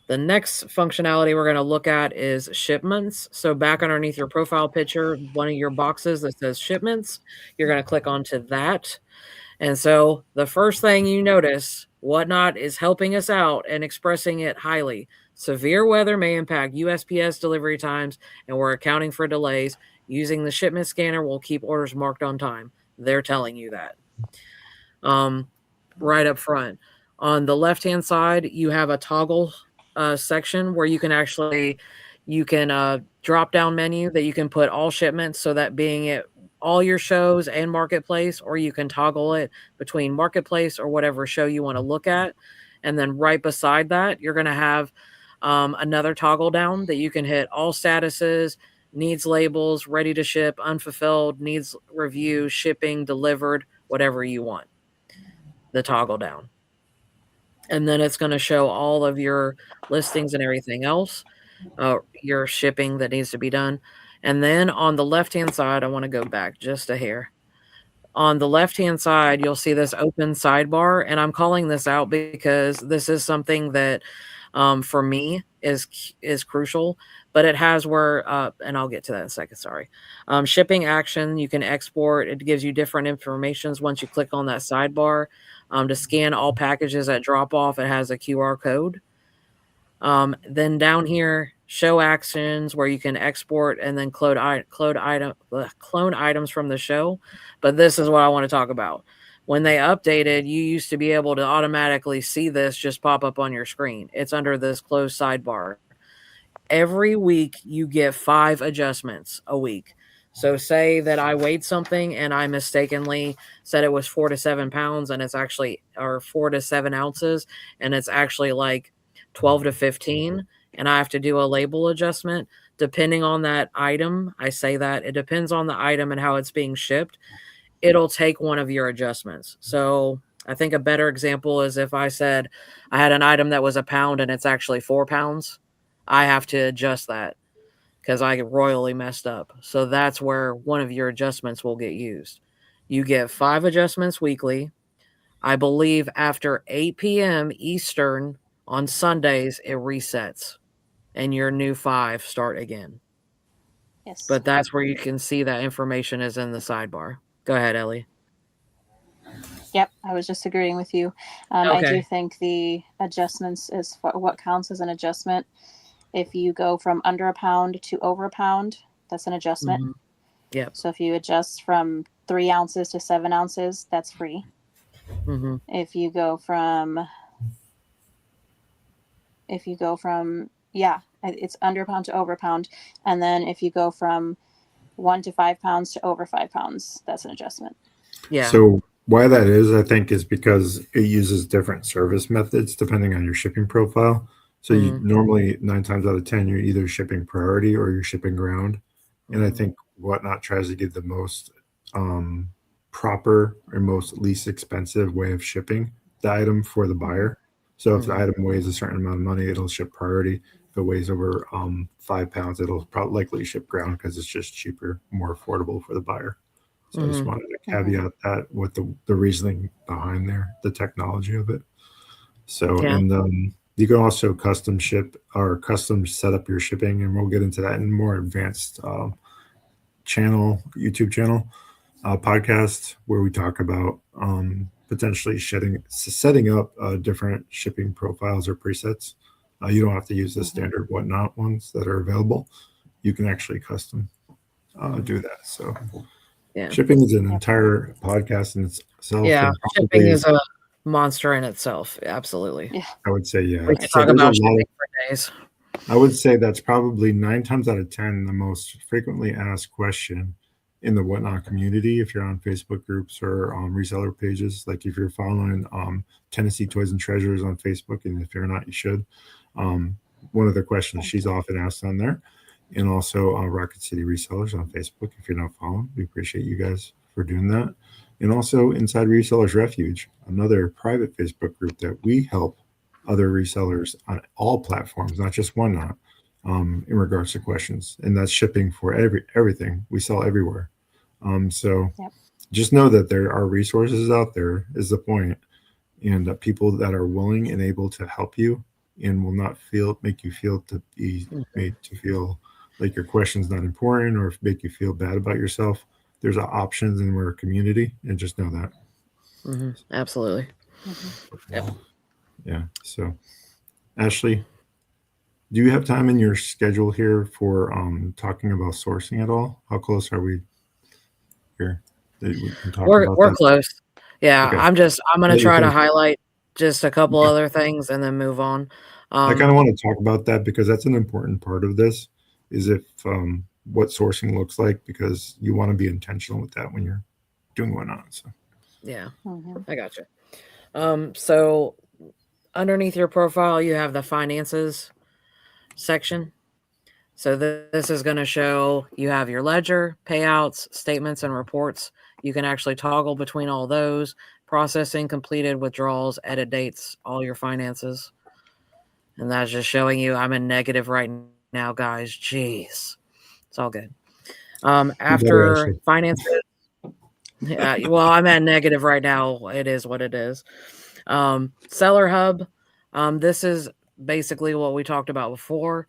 the next functionality we're going to look at is shipments. So back underneath your profile picture, one of your boxes that says shipments, you're going to click onto that. And so the first thing you notice, Whatnot is helping us out and expressing it highly. Severe weather may impact USPS delivery times, and we're accounting for delays. Using the shipment scanner will keep orders marked on time. They're telling you that. Right up front. On the left-hand side, you have a toggle section where you can drop down menu that you can put all shipments, so that being it all your shows and marketplace, or you can toggle it between marketplace or whatever show you want to look at. And then right beside that, you're going to have another toggle down that you can hit all statuses, needs labels, ready to ship, unfulfilled, needs review, shipping, delivered, whatever you want. The toggle down. And then it's going to show all of your listings and everything else, your shipping that needs to be done. And then on the left-hand side, I want to go back just a hair. On the left-hand side, you'll see this open sidebar, and I'm calling this out because this is something that, for me, is crucial. But it has where, and I'll get to that in a second. Sorry, shipping action. You can export. It gives you different informations once you click on that sidebar. To scan all packages at drop off, it has a QR code. Then down here, show actions, where you can export and then clone items from the show. But this is what I want to talk about. When they updated, you used to be able to automatically see this just pop up on your screen. It's under this closed sidebar. Every week you get 5 adjustments a week. So say that I weighed something and I mistakenly said it was 4 to 7 pounds, and it's actually, or 4 to 7 ounces, and it's actually like 12 to 15, and I have to do a label adjustment depending on that item. I say that it depends on the item and how it's being shipped. It'll take one of your adjustments. So I think a better example is if I said I had an item that was a pound and it's actually 4 pounds, I have to adjust that because I royally messed up. So that's where one of your adjustments will get used. You get 5 adjustments weekly. I believe after 8 p.m. Eastern on Sundays, it resets and your new 5 start again. Yes. But that's where you can see that information is in the sidebar. Go ahead, Ellie. Yep, I was just agreeing with you. Okay. I do think the adjustments is what counts as an adjustment. If you go from under a pound to over a pound, that's an adjustment. Mm-hmm. Yep. So if you adjust from 3 ounces to 7 ounces, that's free. Mm-hmm. If you go from, it's under a pound to over a pound. And then if you go from 1 to 5 pounds to over 5 pounds, that's an adjustment. Yeah. So why that is, I think, is because it uses different service methods depending on your shipping profile. So you normally 9 times out of 10, you're either shipping priority or you're shipping ground. And I think Whatnot tries to give the most proper or most least expensive way of shipping the item for the buyer. So if the item weighs a certain amount of money, it'll ship priority. If it weighs over 5 pounds, it'll probably likely ship ground because it's just cheaper, more affordable for the buyer. So I just wanted to caveat that with the reasoning behind there, the technology of it. So, and you can also custom ship or custom set up your shipping, and we'll get into that in more advanced YouTube channel, podcast, where we talk about potentially setting up different shipping profiles or presets. You don't have to use the standard Whatnot ones that are available. You can actually custom do that. So shipping is an entire podcast in itself. Yeah, shipping is a monster in itself. Absolutely. Yeah. I would say, yeah. We could talk about shipping for days. I would say that's probably 9 times out of 10 the most frequently asked question in the Whatnot community. If you're on Facebook groups or reseller pages, like if you're following Tennessee Toys and Treasures on Facebook, and if you're not, you should. One of the questions she's often asked on there, and also Rocket City Resellers on Facebook. If you're not following, we appreciate you guys for doing that. And also Inside Resellers Refuge, another private Facebook group that we help other resellers on all platforms, not just Whatnot, in regards to questions. And that's shipping for everything. We sell everywhere. So just know that there are resources out there is the point, and people that are willing and able to help you and will not make you feel to be made to feel like your question's not important or make you feel bad about yourself. There's options, and we're a community, and just know that. Absolutely. Yep. Yeah. So, Ashley, do you have time in your schedule here for talking about sourcing at all? How close are we here? We're close. Yeah. Okay. I'm going to try to highlight just a couple other things and then move on. I kind of want to talk about that because that's an important part of this, is if what sourcing looks like, because you want to be intentional with that when you're doing Whatnot. So yeah, I got you. So underneath your profile, you have the finances section. So this is going to show you have your ledger, payouts, statements, and reports. You can actually toggle between all those: processing, completed, withdrawals, edit dates, all your finances. And that's just showing you I'm in negative right now, guys. Jeez. It's all good. After finances, well, I'm at negative right now. It is what it is. Seller Hub. This is basically what we talked about before.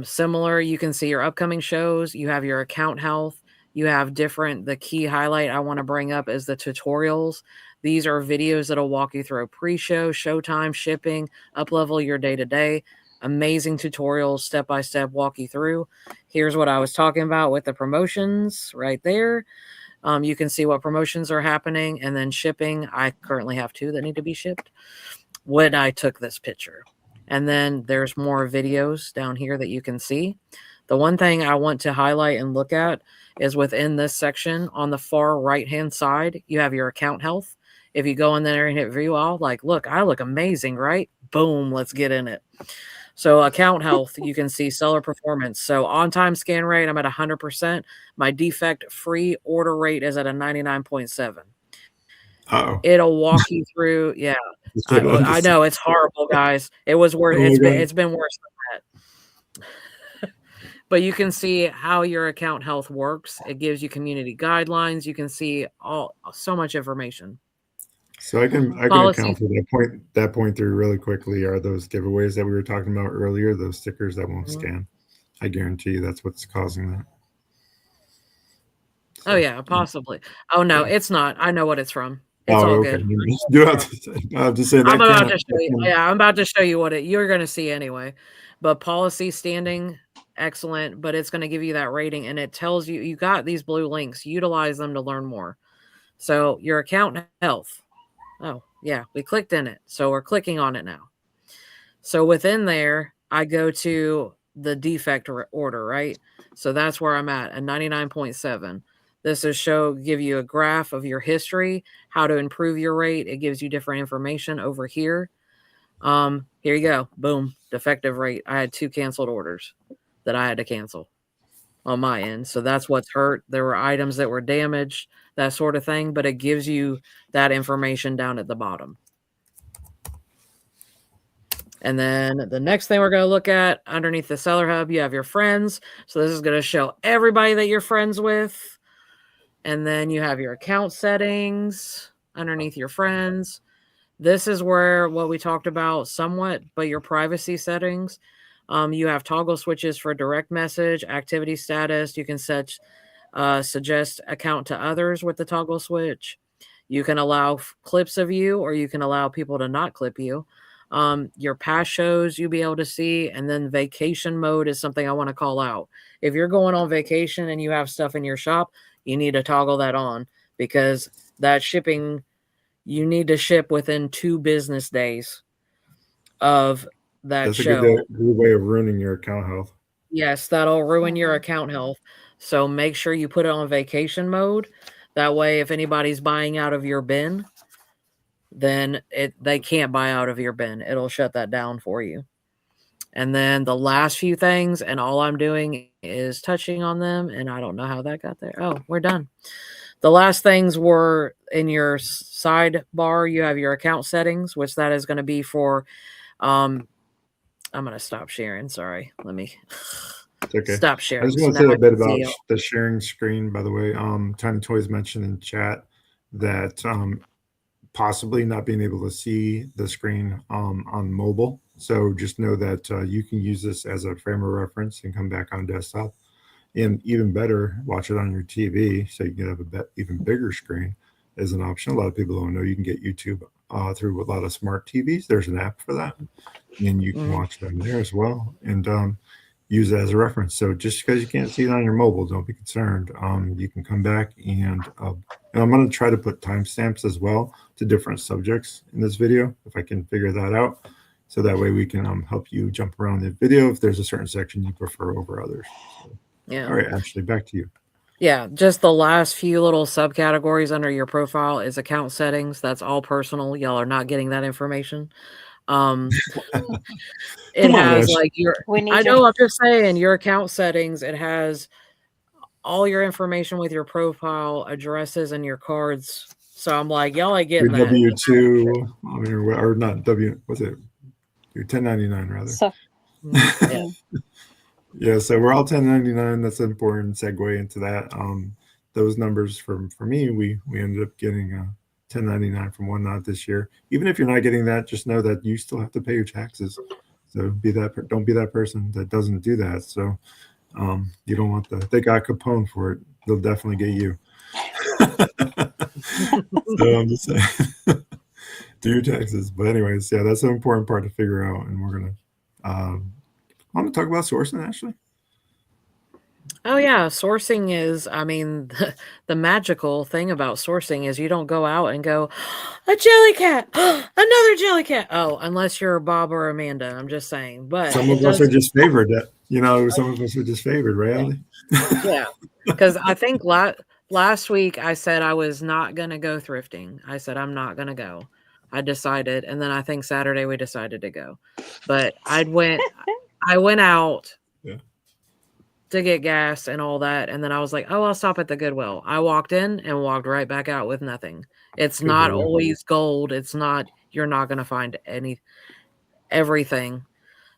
Similar, you can see your upcoming shows. You have your account health. You have the key highlight I want to bring up is the tutorials. These are videos that'll walk you through pre-show, showtime, shipping, up-level your day-to-day. Amazing tutorials, step-by-step, walk you through. Here's what I was talking about with the promotions right there. You can see what promotions are happening, and then shipping. I currently have 2 that need to be shipped when I took this picture. And then there's more videos down here that you can see. The one thing I want to highlight and look at is within this section on the far right-hand side, you have your account health. If you go in there and hit view all, look, I look amazing, right? Boom, let's get in it. So account health, you can see seller performance. So on-time scan rate, I'm at 100%. My defect-free order rate is at a 99.7. It'll walk you through. Yeah, I know it's horrible, guys. It was worse. It's been worse than that. But you can see how your account health works. It gives you community guidelines. You can see so much information. So I can account for that point through really quickly. Are those giveaways that we were talking about earlier, those stickers that won't scan? I guarantee you that's what's causing that. So, oh yeah, possibly. Oh no, it's not. I know what it's from. It's all good. You have to say that. I'm about to show you. Yeah, I'm about to show you what you're going to see anyway. But policy standing, excellent. But it's going to give you that rating, and it tells you got these blue links. Utilize them to learn more. So your account health. Oh yeah, we clicked in it, so we're clicking on it now. So within there, I go to the defect order, right? So that's where I'm at 99.7. This is give you a graph of your history, how to improve your rate. It gives you different information over here. Here you go. Boom. Defective rate. I had 2 canceled orders that I had to cancel on my end. So that's what's hurt. There were items that were damaged, that sort of thing, but it gives you that information down at the bottom. And then the next thing we're going to look at underneath the Seller Hub, you have your friends. So this is going to show everybody that you're friends with. And then you have your account settings underneath your friends. This is where what we talked about somewhat, but your privacy settings. You have toggle switches for direct message, activity status. You can suggest account to others with the toggle switch. You can allow clips of you, or you can allow people to not clip you. Your past shows you'll be able to see, and then vacation mode is something I want to call out. If you're going on vacation and you have stuff in your shop, you need to toggle that on, because that shipping, you need to ship within 2 business days of that That's show. a good way of ruining your account health. Yes, that'll ruin your account health. So make sure you put it on vacation mode. That way, if anybody's buying out of your bin, then they can't buy out of your bin. It'll shut that down for you. And then the last few things, and all I'm doing is touching on them, and I don't know how that got there. Oh, we're done. The last things were in your sidebar. You have your account settings, which that is going to be for, I'm going to stop sharing. Sorry. Let me okay. Stop sharing. I just want to say a bit about the sharing screen, by the way. Tiny Toys mentioned in chat that possibly not being able to see the screen on mobile. So just know that you can use this as a frame of reference and come back on desktop. And even better, watch it on your TV so you can have a even bigger screen as an option. A lot of people don't know you can get YouTube through a lot of smart TVs. There's an app for that, and you can watch them there as well and use it as a reference. So just because you can't see it on your mobile, don't be concerned. You can come back and I'm going to try to put timestamps as well to different subjects in this video if I can figure that out. So that way we can help you jump around the video if there's a certain section you prefer over others. So. Yeah. All right, Ashley, back to you. Yeah, just the last few little subcategories under your profile is account settings. That's all personal. Y'all are not getting that information. It has like your, I know, I'm just saying, your account settings, it has all your information with your profile, addresses, and your cards. So I'm like, y'all ain't getting that. W2, I mean, or not W, what's it? Your 1099 rather. So, yeah. Yeah, so we're all 1099. That's an important segue into that. Those numbers for me, we ended up getting 1099 from Whatnot this year. Even if you're not getting that, just know that you still have to pay your taxes. So don't be that person that doesn't do that. So you don't want they got Capone for it. They'll definitely get you. So I'm just saying, do your taxes. But anyways, yeah, that's an important part to figure out, and we're gonna. Want to talk about sourcing, Ashley? Oh yeah, sourcing is, I mean, the magical thing about sourcing is you don't go out and go, a jelly cat, another jelly cat. Oh, unless you're Bob or Amanda, I'm just saying. But some of us are just favored. Some of us are just favored, right, Allie? Yeah, because I think last week I said I was not going to go thrifting. I said I'm not going to go. I decided, and then I think Saturday we decided to go. But I went out to get gas and all that. And then I was like, oh, I'll stop at the Goodwill. I walked in and walked right back out with nothing. It's not always gold. It's not, you're not going to find everything.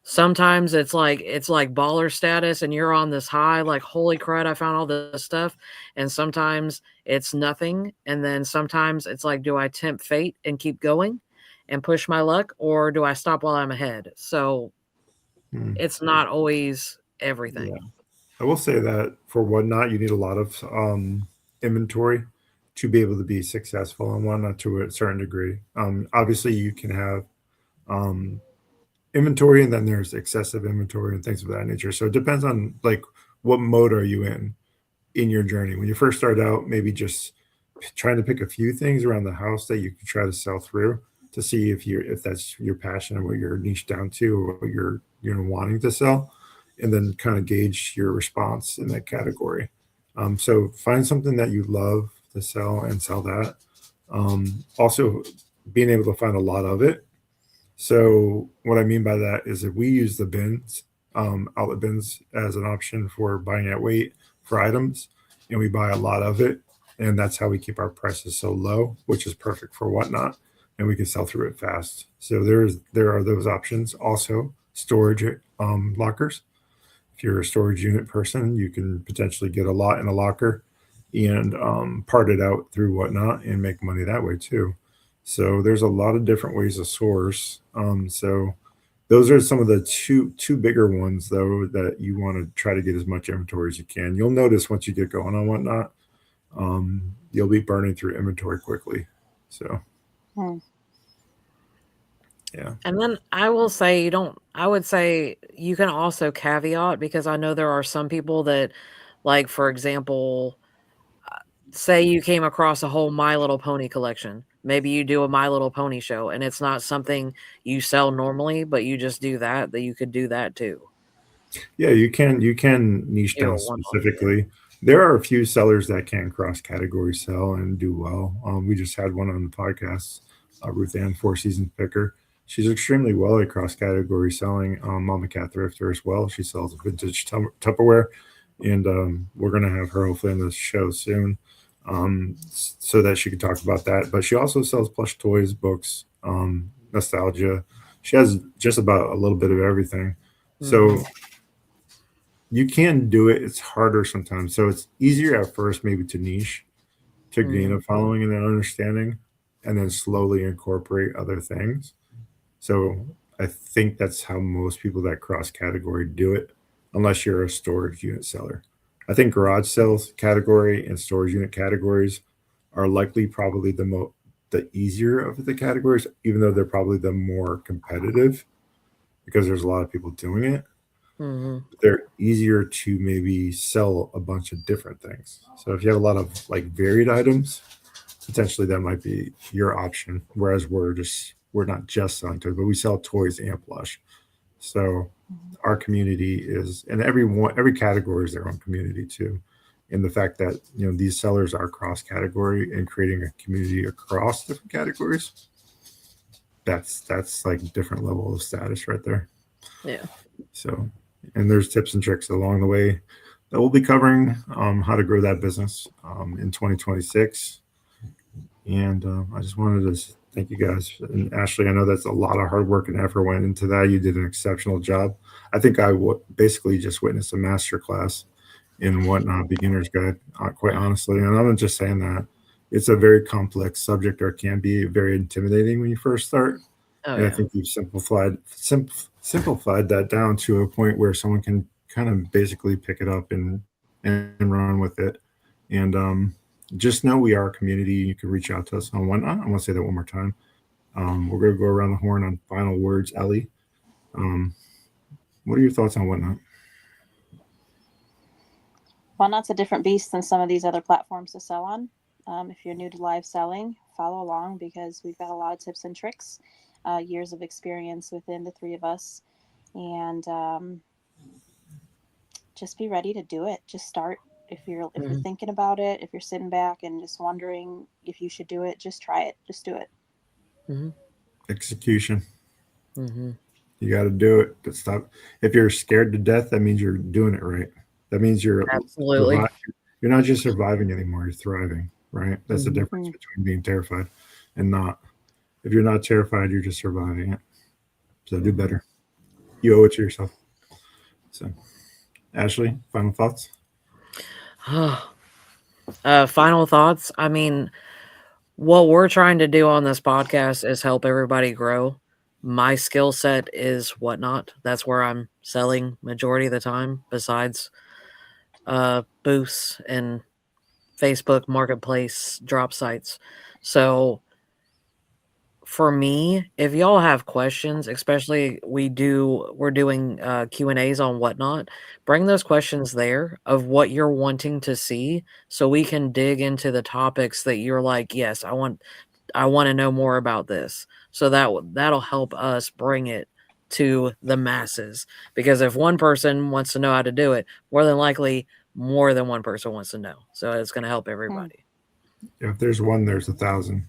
Sometimes it's like baller status and you're on this high, like, holy crud, I found all this stuff. And sometimes it's nothing. And then sometimes it's like, do I tempt fate and keep going and push my luck, or do I stop while I'm ahead? So it's not always everything. Yeah. I will say that for Whatnot, you need a lot of inventory to be able to be successful on Whatnot to a certain degree. Obviously, you can have inventory, and then there's excessive inventory and things of that nature. So it depends on like what mode are you in your journey. When you first start out, maybe just trying to pick a few things around the house that you can try to sell through to see if that's your passion or what you're niche down to or what you're wanting to sell, and then kind of gauge your response in that category. So find something that you love to sell and sell that. Also, being able to find a lot of it. So what I mean by that is if we use the bins, outlet bins as an option for buying at weight for items, and we buy a lot of it, and that's how we keep our prices so low, which is perfect for Whatnot, and we can sell through it fast. So there are those options. Also, storage lockers. If you're a storage unit person, you can potentially get a lot in a locker and part it out through Whatnot and make money that way too. So there's a lot of different ways to source. So those are some of the two bigger ones though that you want to try to get as much inventory as you can. You'll notice once you get going on Whatnot, you'll be burning through inventory quickly. So, yeah. And then I will say I would say you can also caveat, because I know there are some people that, like, for example, say you came across a whole My Little Pony collection. Maybe you do a My Little Pony show and it's not something you sell normally, but you just do that you could do that too. Yeah, you can niche down specifically. There are a few sellers that can cross category sell and do well. We just had one on the podcast, Ruth Ann, 4 Seasons picker. She's extremely well at cross category selling. Mama Cat Thrifter as well. She sells vintage Tupperware, and we're going to have her hopefully on the show soon, so that she can talk about that. But she also sells plush toys, books, nostalgia. She has just about a little bit of everything. So you can do it. It's harder sometimes. So it's easier at first maybe to niche, to gain a following and an understanding, and then slowly incorporate other things. So I think that's how most people that cross category do it, unless you're a storage unit seller. I think garage sales category and storage unit categories are likely probably the easier of the categories, even though they're probably the more competitive because there's a lot of people doing it. They're easier to maybe sell a bunch of different things. So if you have a lot of like varied items, potentially that might be your option. Whereas we're not just selling toys, but we sell toys and plush. So our community is, and every category is their own community too. And the fact that these sellers are cross category and creating a community across different categories, that's like a different level of status right there. Yeah. So, and there's tips and tricks along the way that we'll be covering, how to grow that business in 2026. And I just wanted to thank you guys. And Ashley, I know that's a lot of hard work and effort went into that. You did an exceptional job. I think I basically just witnessed a master class in Whatnot Beginner's Guide, quite honestly. And I'm not just saying that. It's a very complex subject, or it can be very intimidating when you first start. I think you've simplified that down to a point where someone can kind of basically pick it up and run with it. And just know we are a community. You can reach out to us on Whatnot. I want to say that one more time. We're going to go around the horn on final words. Ellie, what are your thoughts on Whatnot? Whatnot's a different beast than some of these other platforms to sell on. If you're new to live selling, follow along because we've got a lot of tips and tricks, years of experience within the three of us, and just be ready to do it. Just start. If you're thinking about it, if you're sitting back and just wondering if you should do it, just try it. Just do it. Execution. You got to do it. But stop. If you're scared to death, that means you're doing it right. That means you're absolutely. You're not just surviving anymore. You're thriving, right? That's the difference between being terrified and not. If you're not terrified, you're just surviving it. So do better. You owe it to yourself. So, Ashley, final thoughts? Final thoughts. I mean, what we're trying to do on this podcast is help everybody grow. My skill set is Whatnot. That's where I'm selling majority of the time, besides booths and Facebook Marketplace drop sites. So for me, if y'all have questions, especially we're doing Q&As on Whatnot, bring those questions there of what you're wanting to see so we can dig into the topics that you're like, yes, I want to know more about this. So that'll help us bring it to the masses, because if one person wants to know how to do it, more than likely more than one person wants to know. So it's going to help everybody. If there's one, there's 1,000.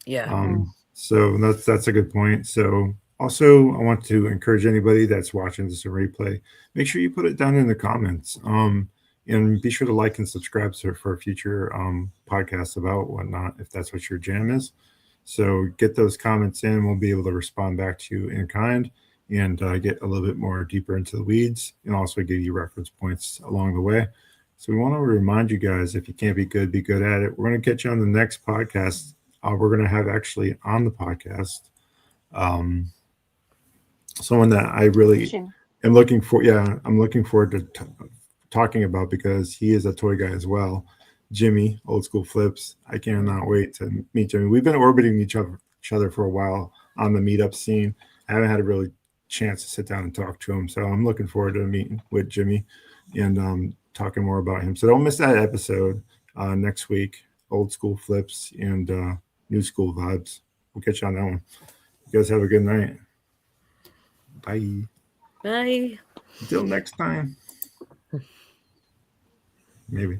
Yeah. So that's a good point. So also, I want to encourage anybody that's watching this in replay, make sure you put it down in the comments. And be sure to like and subscribe for future podcasts about Whatnot, if that's what your jam is. So get those comments in. We'll be able to respond back to you in kind and get a little bit more deeper into the weeds, and also give you reference points along the way. So we want to remind you guys, if you can't be good at it. We're going to get you on the next podcast. We're going to have actually on the podcast someone that I really am looking for. Yeah, I'm looking forward to talking about, because he is a toy guy as well. Jimmy, Old School Flips. I cannot wait to meet Jimmy. We've been orbiting each other for a while on the meetup scene. I haven't had a really chance to sit down and talk to him, so I'm looking forward to meeting with Jimmy and talking more about him. So don't miss that episode next week. Old School Flips and New School Vibes. We'll catch you on that one. You guys have a good night. Bye. Bye. Until next time. Maybe.